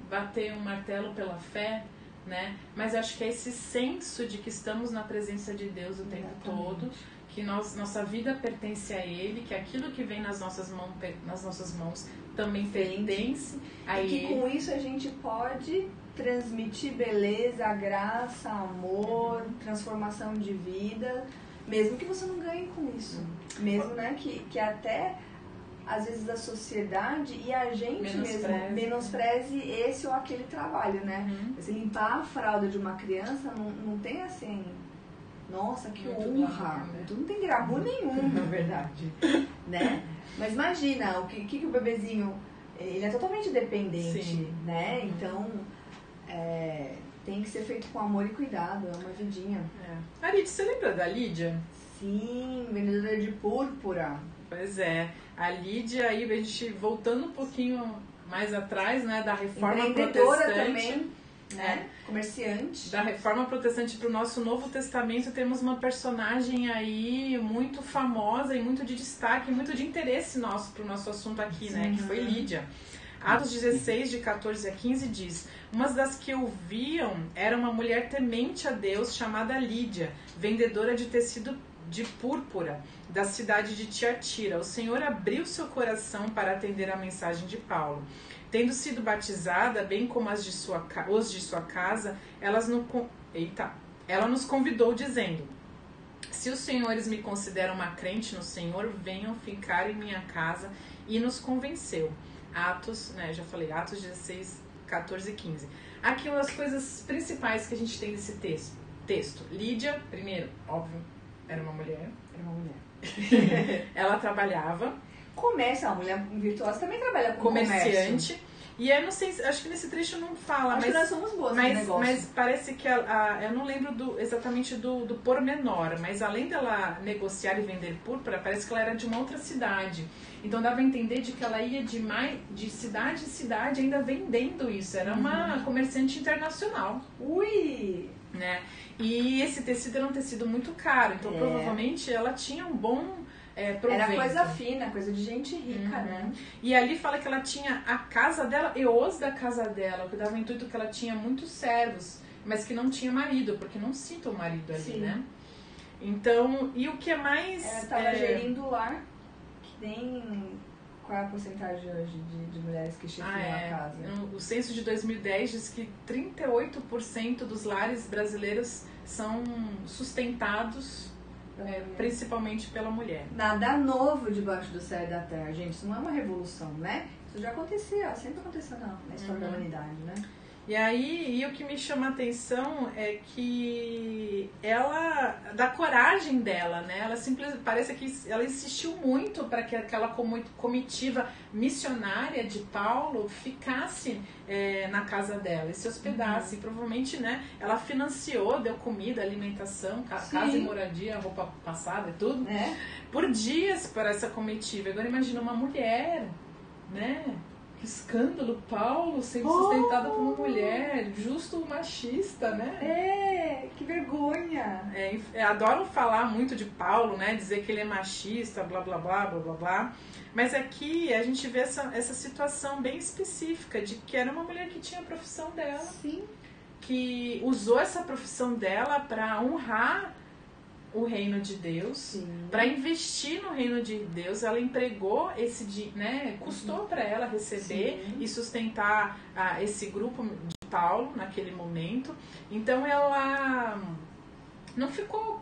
bater um martelo pela fé, né? Mas acho que é esse senso de que estamos na presença de Deus o tempo todo, que nossa vida pertence a Ele, que aquilo que vem nas nossas mãos também pertence a Ele. E que com isso a gente pode transmitir beleza, graça, amor, transformação de vida, mesmo que você não ganhe com isso. Mesmo, né, que até às vezes a sociedade e a gente menospreze esse ou aquele trabalho, né? Você limpar a fralda de uma criança não tem assim, nossa, que honra, não tem glamour nenhum, na verdade, né? Mas imagina, o que o bebezinho, ele é totalmente dependente, né? Então, tem que ser feito com amor e cuidado, é uma vidinha. Lídia, você lembra da Lídia? Sim, vendedora de púrpura. Pois é, a Lídia aí, a gente voltando um pouquinho mais atrás, né, da Reforma Protestante. Também, né, comerciante. Da Reforma Protestante para o nosso Novo Testamento, temos uma personagem aí muito famosa e muito de destaque, muito de interesse nosso para o nosso assunto aqui, né, que foi Lídia. Atos 16, de 14 a 15 diz: umas das que ouviam era uma mulher temente a Deus chamada Lídia, vendedora de tecido de púrpura, da cidade de Tiatira. O Senhor abriu seu coração para atender a mensagem de Paulo. Tendo sido batizada, bem como os de sua casa, ela nos convidou dizendo: se os senhores me consideram uma crente no Senhor, venham ficar em minha casa, e nos convenceu. Atos, né, já falei, Atos 16, 14 e 15. Aqui as coisas principais que a gente tem nesse texto. Lídia, primeiro, óbvio, era uma mulher. Ela trabalhava. Comércio, a mulher virtuosa também trabalha com comerciante. Comércio. E eu não sei, acho que nesse trecho não fala, acho que nós somos boas no negócio. Mas parece que eu não lembro exatamente do pormenor, mas além dela negociar e vender púrpura, parece que ela era de uma outra cidade. Então dava a entender de que ela ia de cidade em cidade ainda vendendo isso. Era uma comerciante internacional. Ui! Né? E esse tecido era um tecido muito caro, então provavelmente ela tinha um bom proveito. Era coisa fina, coisa de gente rica, né? E ali fala que ela tinha a casa dela e os da casa dela, que dava o intuito que ela tinha muitos servos mas que não tinha marido, porque não cita o marido ali, Sim. né? Então, e o que é mais... Ela estava gerindo o lar, que nem... Qual é a porcentagem hoje de mulheres que chefiam a casa? O censo de 2010 diz que 38% dos lares brasileiros são sustentados principalmente pela mulher. Nada novo debaixo do céu e da terra, gente. Isso não é uma revolução, né? Isso já acontecia, sempre aconteceu na história da humanidade, né? E aí, o que me chama a atenção é que ela, da coragem dela, né? Ela simplesmente, parece que ela insistiu muito para que aquela comitiva missionária de Paulo ficasse na casa dela e se hospedasse. E provavelmente, né? Ela financiou, deu comida, alimentação, casa e moradia, roupa passada e tudo, por dias para essa comitiva. Agora imagina uma mulher, né? Que escândalo, Paulo sendo sustentado por uma mulher, justo machista, né? Que vergonha! Adoram falar muito de Paulo, né? Dizer que ele é machista, blá, blá, blá, blá, blá, blá. Mas aqui a gente vê essa situação bem específica de que era uma mulher que tinha a profissão dela. Sim. Que usou essa profissão dela para honrar o reino de Deus, para investir no reino de Deus. Ela empregou né, custou para ela receber e sustentar esse grupo de Paulo naquele momento. Então ela não ficou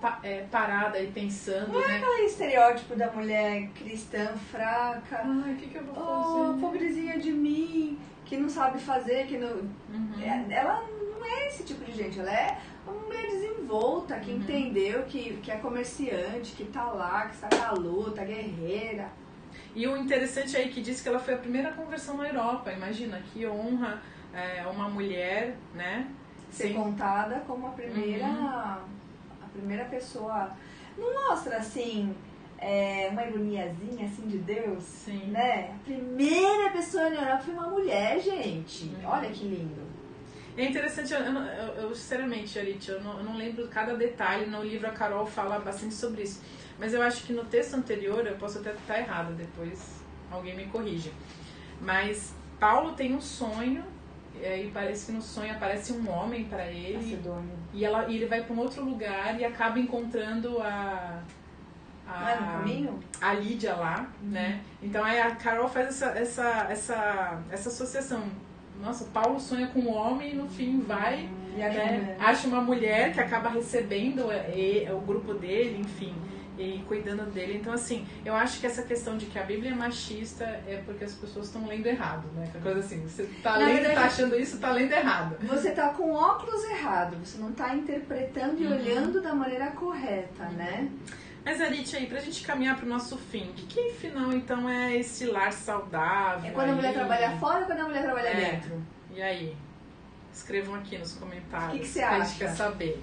parada e pensando, não é, né? aquele estereótipo da mulher cristã fraca. Ai, o que eu vou fazer? Pobrezinha de mim, que não sabe fazer, que não... Ela não é esse tipo de gente, ela é uma mulher desenvolta, que entendeu, que é comerciante, que tá lá, que está na luta, guerreira. E o interessante aí que diz que ela foi a primeira conversão na Europa. Imagina, que honra uma mulher, né? Ser contada como a primeira pessoa. Não mostra, assim, uma ironiazinha, assim, de Deus? Né? A primeira pessoa na Europa foi uma mulher, gente. Olha que lindo. É interessante, eu sinceramente, Arit, eu não lembro cada detalhe. No livro a Carol fala bastante sobre isso. Mas eu acho que no texto anterior, eu posso até estar errada, depois alguém me corrige. Mas Paulo tem um sonho, e parece que no sonho aparece um homem para ele. Macedônia. E ele vai para um outro lugar e acaba encontrando no caminho? A Lídia lá, né? Então aí a Carol faz essa associação. Nossa, Paulo sonha com um homem e no fim vai, acha uma mulher que acaba recebendo o grupo dele, enfim, e cuidando dele. Então, assim, eu acho que essa questão de que a Bíblia é machista é porque as pessoas estão lendo errado, né? Aquela coisa assim, você tá lendo e tá achando isso, tá lendo errado. Você tá com óculos errado, você não tá interpretando e olhando da maneira correta, né? Mas, Arit, aí, pra gente caminhar pro nosso fim, o que afinal, então, é esse lar saudável? É quando a mulher trabalha fora ou quando a mulher trabalha dentro? E aí? Escrevam aqui nos comentários. O que você acha? A gente quer saber.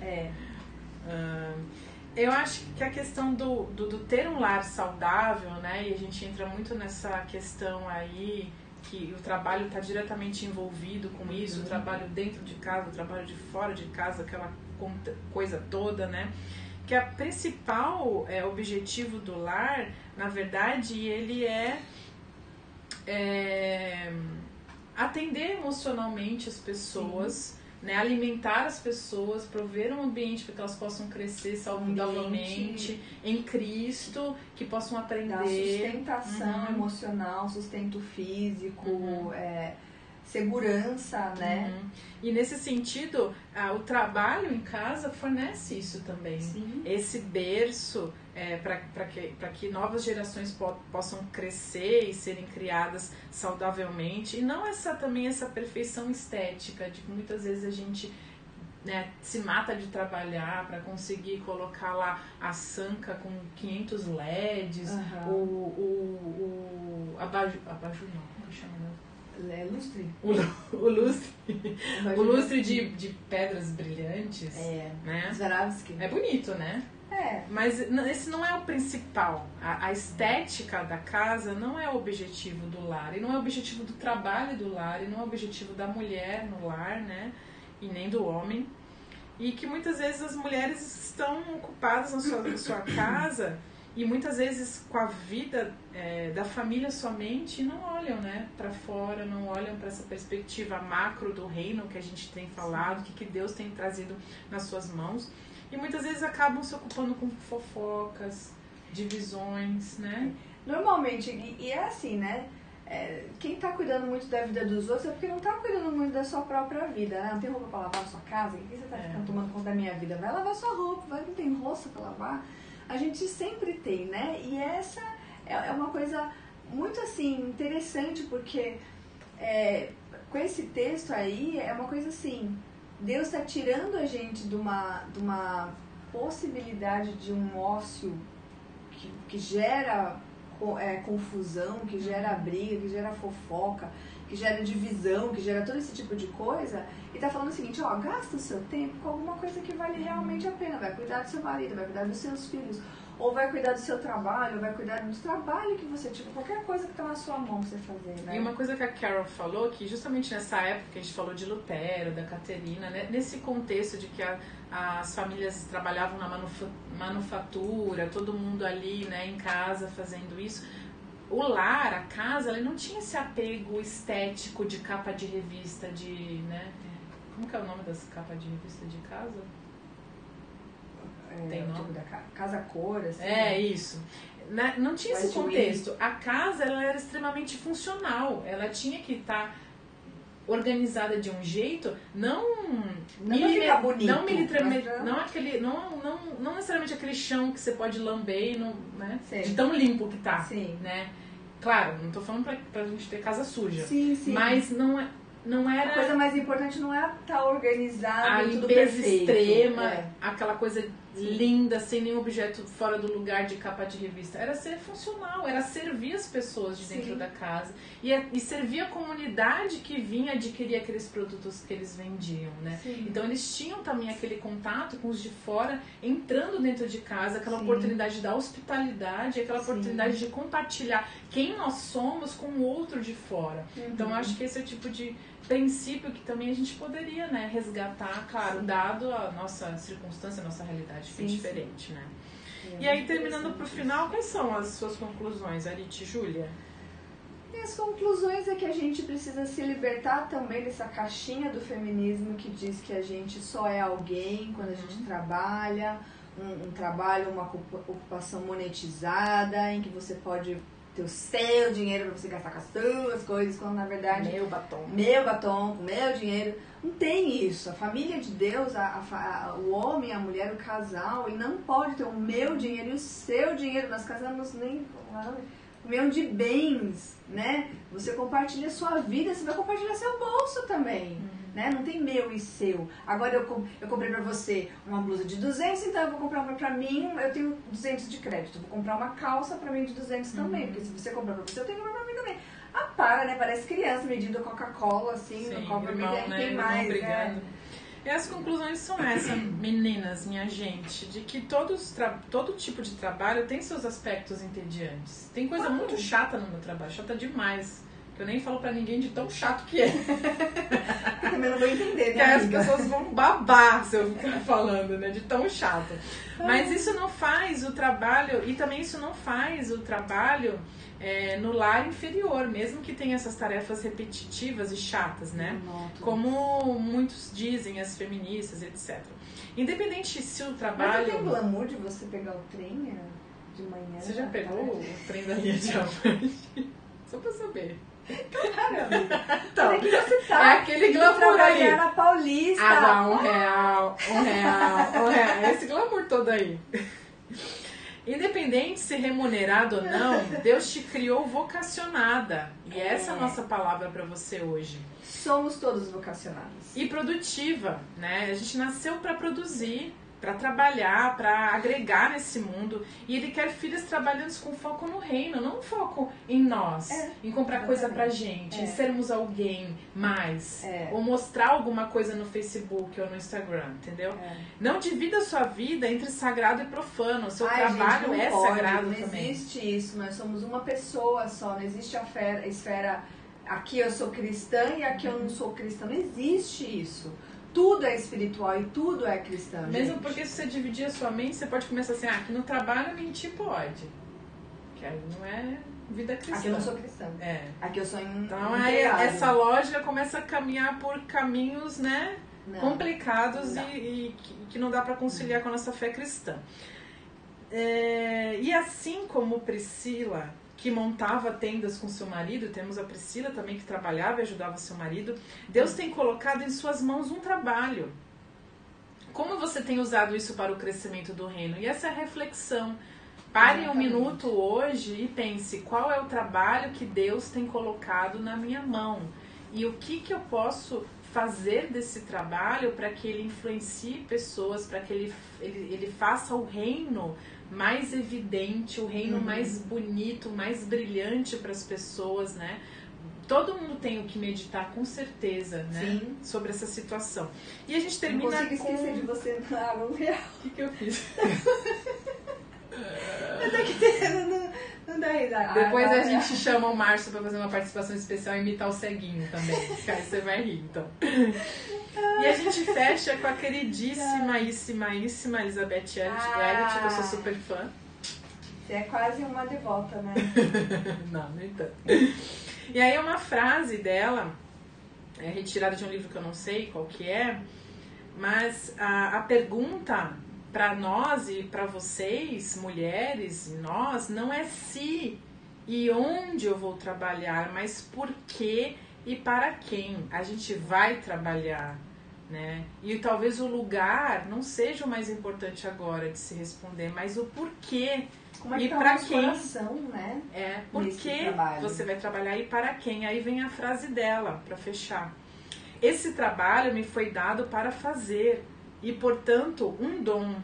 Eu acho que a questão do ter um lar saudável, né? E a gente entra muito nessa questão aí, que o trabalho está diretamente envolvido com isso, o trabalho dentro de casa, o trabalho de fora de casa, aquela coisa toda, né? Que a principal objetivo do lar, na verdade, ele é atender emocionalmente as pessoas, né, alimentar as pessoas, prover um ambiente para que elas possam crescer saudavelmente em Cristo, que possam aprender. Dar sustentação emocional, sustento físico, segurança, né? E nesse sentido, o trabalho em casa fornece isso também. Sim. Esse berço para que novas gerações possam crescer e serem criadas saudavelmente. E não também essa perfeição estética, de que muitas vezes a gente, né, se mata de trabalhar para conseguir colocar lá a sanca com 500 LEDs, o abajur não, como chama, né? Lustre? O lustre. O lustre de pedras brilhantes. Né? Swarovski. É bonito, né? Mas esse não é o principal. A estética da casa não é o objetivo do lar. E não é o objetivo do trabalho do lar. E não é o objetivo da mulher no lar, né? E nem do homem. E que muitas vezes as mulheres estão ocupadas na sua casa E muitas vezes com a vida da família somente não olham, né, para fora, não olham para essa perspectiva macro do reino que a gente tem falado, que Deus tem trazido nas suas mãos. E muitas vezes acabam se ocupando com fofocas, divisões, né? Normalmente, e é assim, né? Quem tá cuidando muito da vida dos outros é porque não tá cuidando muito da sua própria vida, né? Não tem roupa pra lavar na sua casa? Por que você tá ficando tomando conta da minha vida? Vai lavar sua roupa, não tem louça pra lavar? A gente sempre tem, né? E essa é uma coisa muito, assim, interessante, porque com esse texto aí, é uma coisa assim, Deus está tirando a gente de uma possibilidade de um ócio que gera confusão, que gera briga, que gera fofoca, que gera divisão, que gera todo esse tipo de coisa, e tá falando o seguinte, ó, gasta o seu tempo com alguma coisa que vale realmente a pena, vai cuidar do seu marido, vai cuidar dos seus filhos, ou vai cuidar do seu trabalho, vai cuidar do trabalho que você tiver, qualquer coisa que tá na sua mão pra você fazer, né? E uma coisa que a Carol falou, que justamente nessa época que a gente falou de Lutero, da Caterina, né, nesse contexto de que as famílias trabalhavam na manufatura, todo mundo ali, né, em casa fazendo isso, o lar, a casa, ela não tinha esse apego estético de capa de revista, né? Como que é o nome das capas de revista de casa? Tem nome? Tipo da casa cor, assim. Isso. Não tinha esse contexto. A casa, ela era extremamente funcional. Ela tinha que estar organizada de um jeito, não ficar bonito, não necessariamente aquele chão que você pode lamber, né? De tão limpo que tá. Sim. Né? Claro, não tô falando pra gente ter casa suja. Sim. Mas não era... A coisa mais importante não é estar organizado, a tudo limpeza perfeito. Extrema, aquela coisa linda, sem nenhum objeto fora do lugar de capa de revista. Era ser funcional, era servir as pessoas de dentro da casa e servir a comunidade que vinha adquirir aqueles produtos que eles vendiam, né? Então eles tinham também aquele contato com os de fora, entrando dentro de casa, aquela oportunidade da hospitalidade, aquela oportunidade de compartilhar quem nós somos com o outro de fora. Então eu acho que esse é o tipo de princípio que também a gente poderia, né, resgatar, claro, dado a nossa circunstância, a nossa realidade que é diferente, né? E aí, terminando pro final, quais são as suas conclusões, Arite e Júlia? E as conclusões é que a gente precisa se libertar também dessa caixinha do feminismo que diz que a gente só é alguém quando a gente trabalha, um trabalho, uma ocupação monetizada, em que você pode ter o seu dinheiro pra você gastar com as suas coisas, quando na verdade... Meu batom, com meu dinheiro. Não tem isso. A família de Deus, o homem, a mulher, o casal, ele não pode ter o meu dinheiro e o seu dinheiro. Nós casamos nem... Comunhão de bens, né? Você compartilha a sua vida, você vai compartilhar seu bolso também, né? Não tem meu e seu. Agora eu comprei pra você uma blusa de 200, então eu vou comprar uma pra mim, eu tenho 200 de crédito. Eu vou comprar uma calça pra mim de 200 também, porque se você comprar pra você, eu tenho que comprar pra mim também. Ah, para, né? Parece criança medindo Coca-Cola, assim, não compra ninguém, tem mais, né? E as conclusões são essas, meninas, minha gente, de que todo tipo de trabalho tem seus aspectos entediantes. Tem coisa muito chata no meu trabalho, chata demais, que eu nem falo pra ninguém de tão chato que é. Eu também não vou entender, né, que as pessoas vão babar se eu ficar falando, né, de tão chato. Mas isso não faz o trabalho, e também isso não faz o trabalho no lar inferior, mesmo que tenha essas tarefas repetitivas e chatas, né? Como muitos dizem, as feministas, etc. Independente se o trabalho... Mas tem glamour de você pegar o trem de manhã? Você já pegou o trem da linha de Avante? Só pra saber. Claro, amiga. Então, é que você tá. É aquele glamour aí. Na Paulista. Água, R$1. Esse glamour todo aí. Independente de ser remunerado ou não, Deus te criou vocacionada. E essa é a nossa palavra para você hoje. Somos todos vocacionados. E produtiva, né? A gente nasceu para produzir, para trabalhar, para agregar nesse mundo. E Ele quer filhas trabalhando com foco no reino, não foco em nós, em comprar coisa pra gente, em sermos alguém mais, ou mostrar alguma coisa no Facebook ou no Instagram, entendeu? Não divida a sua vida entre sagrado e profano. O seu trabalho gente, é sagrado também. Não existe isso, nós somos uma pessoa só, não existe a esfera, aqui eu sou cristã e aqui eu não sou cristã, não existe isso. tudo é espiritual e tudo é cristão. Mesmo gente. porque se você dividir a sua mente, você pode começar assim, aqui no trabalho mentir pode. Que aí não é vida cristã. Aqui eu não sou cristã. É. Aqui eu sou Então aí essa lógica começa a caminhar por caminhos, né, complicados e que não dá para conciliar com a nossa fé cristã. E assim como Priscila, que montava tendas com seu marido, temos a Priscila também que trabalhava e ajudava seu marido, Deus tem colocado em suas mãos um trabalho. Como você tem usado isso para o crescimento do reino? E essa é a reflexão. Pare um minuto hoje e pense, qual é o trabalho que Deus tem colocado na minha mão? E o que eu posso fazer desse trabalho para que ele influencie pessoas, para que ele faça o reino mais evidente, o reino mais bonito, mais brilhante para as pessoas, né? Todo mundo tem o que meditar, com certeza, né? Sim. Sobre essa situação. E a gente termina não consigo esquecer de você na água real. O que eu fiz? Eu tô aqui não dá risada. Depois a gente chama o Márcio para fazer uma participação especial e imitar o ceguinho também. Aí você vai rir, então. E a gente fecha com a queridíssima Elizabeth Elliot, que eu sou super fã. Você é quase uma devota, né? Não, nem tanto. E aí uma frase dela, retirada de um livro que eu não sei qual que é, mas a pergunta para nós e para vocês, mulheres, e nós, não é se e onde eu vou trabalhar, mas por que e para quem a gente vai trabalhar, né? E talvez o lugar não seja o mais importante agora de se responder, mas o porquê e para quem. Coração, né? Por que você vai trabalhar e para quem? Aí vem a frase dela para fechar. Esse trabalho me foi dado para fazer e, portanto, um dom.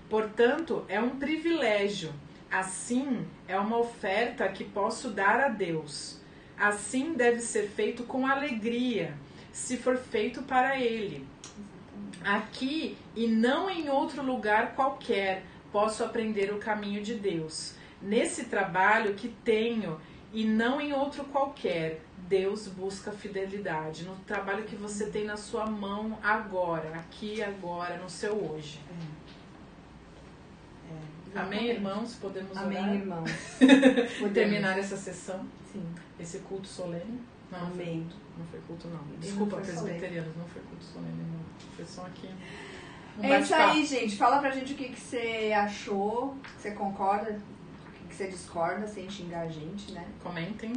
Portanto, é um privilégio. Assim, é uma oferta que posso dar a Deus. Assim deve ser feito com alegria, se for feito para Ele. Aqui e não em outro lugar qualquer posso aprender o caminho de Deus. Nesse trabalho que tenho e não em outro qualquer, Deus busca fidelidade. No trabalho que você tem na sua mão agora, aqui agora, no seu hoje. Amém, irmãos? Podemos orar? Amém, irmãos. Terminar essa sessão? Sim. Esse culto solene? Não, amém. Não foi culto, não. Desculpa, presbiterianos, não foi culto solene, não. Foi só aqui. É isso aí, gente. Fala pra gente o que você achou, o que você concorda, o que você discorda, sem xingar a gente, né? Comentem.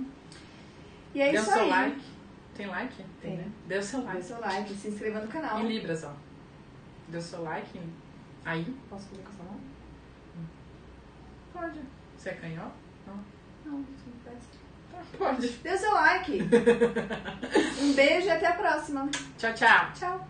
E é isso aí. Dê o seu like. Tem like? Tem, né? Dê o seu like. Dê o seu like, se inscreva no canal. Em Libras, ó. Dê o seu like aí. Posso fazer com essa mão? Pode. Você é canhota? Não, sim, presta. Pode. Dê o seu like. Um beijo e até a próxima. Tchau, tchau. Tchau.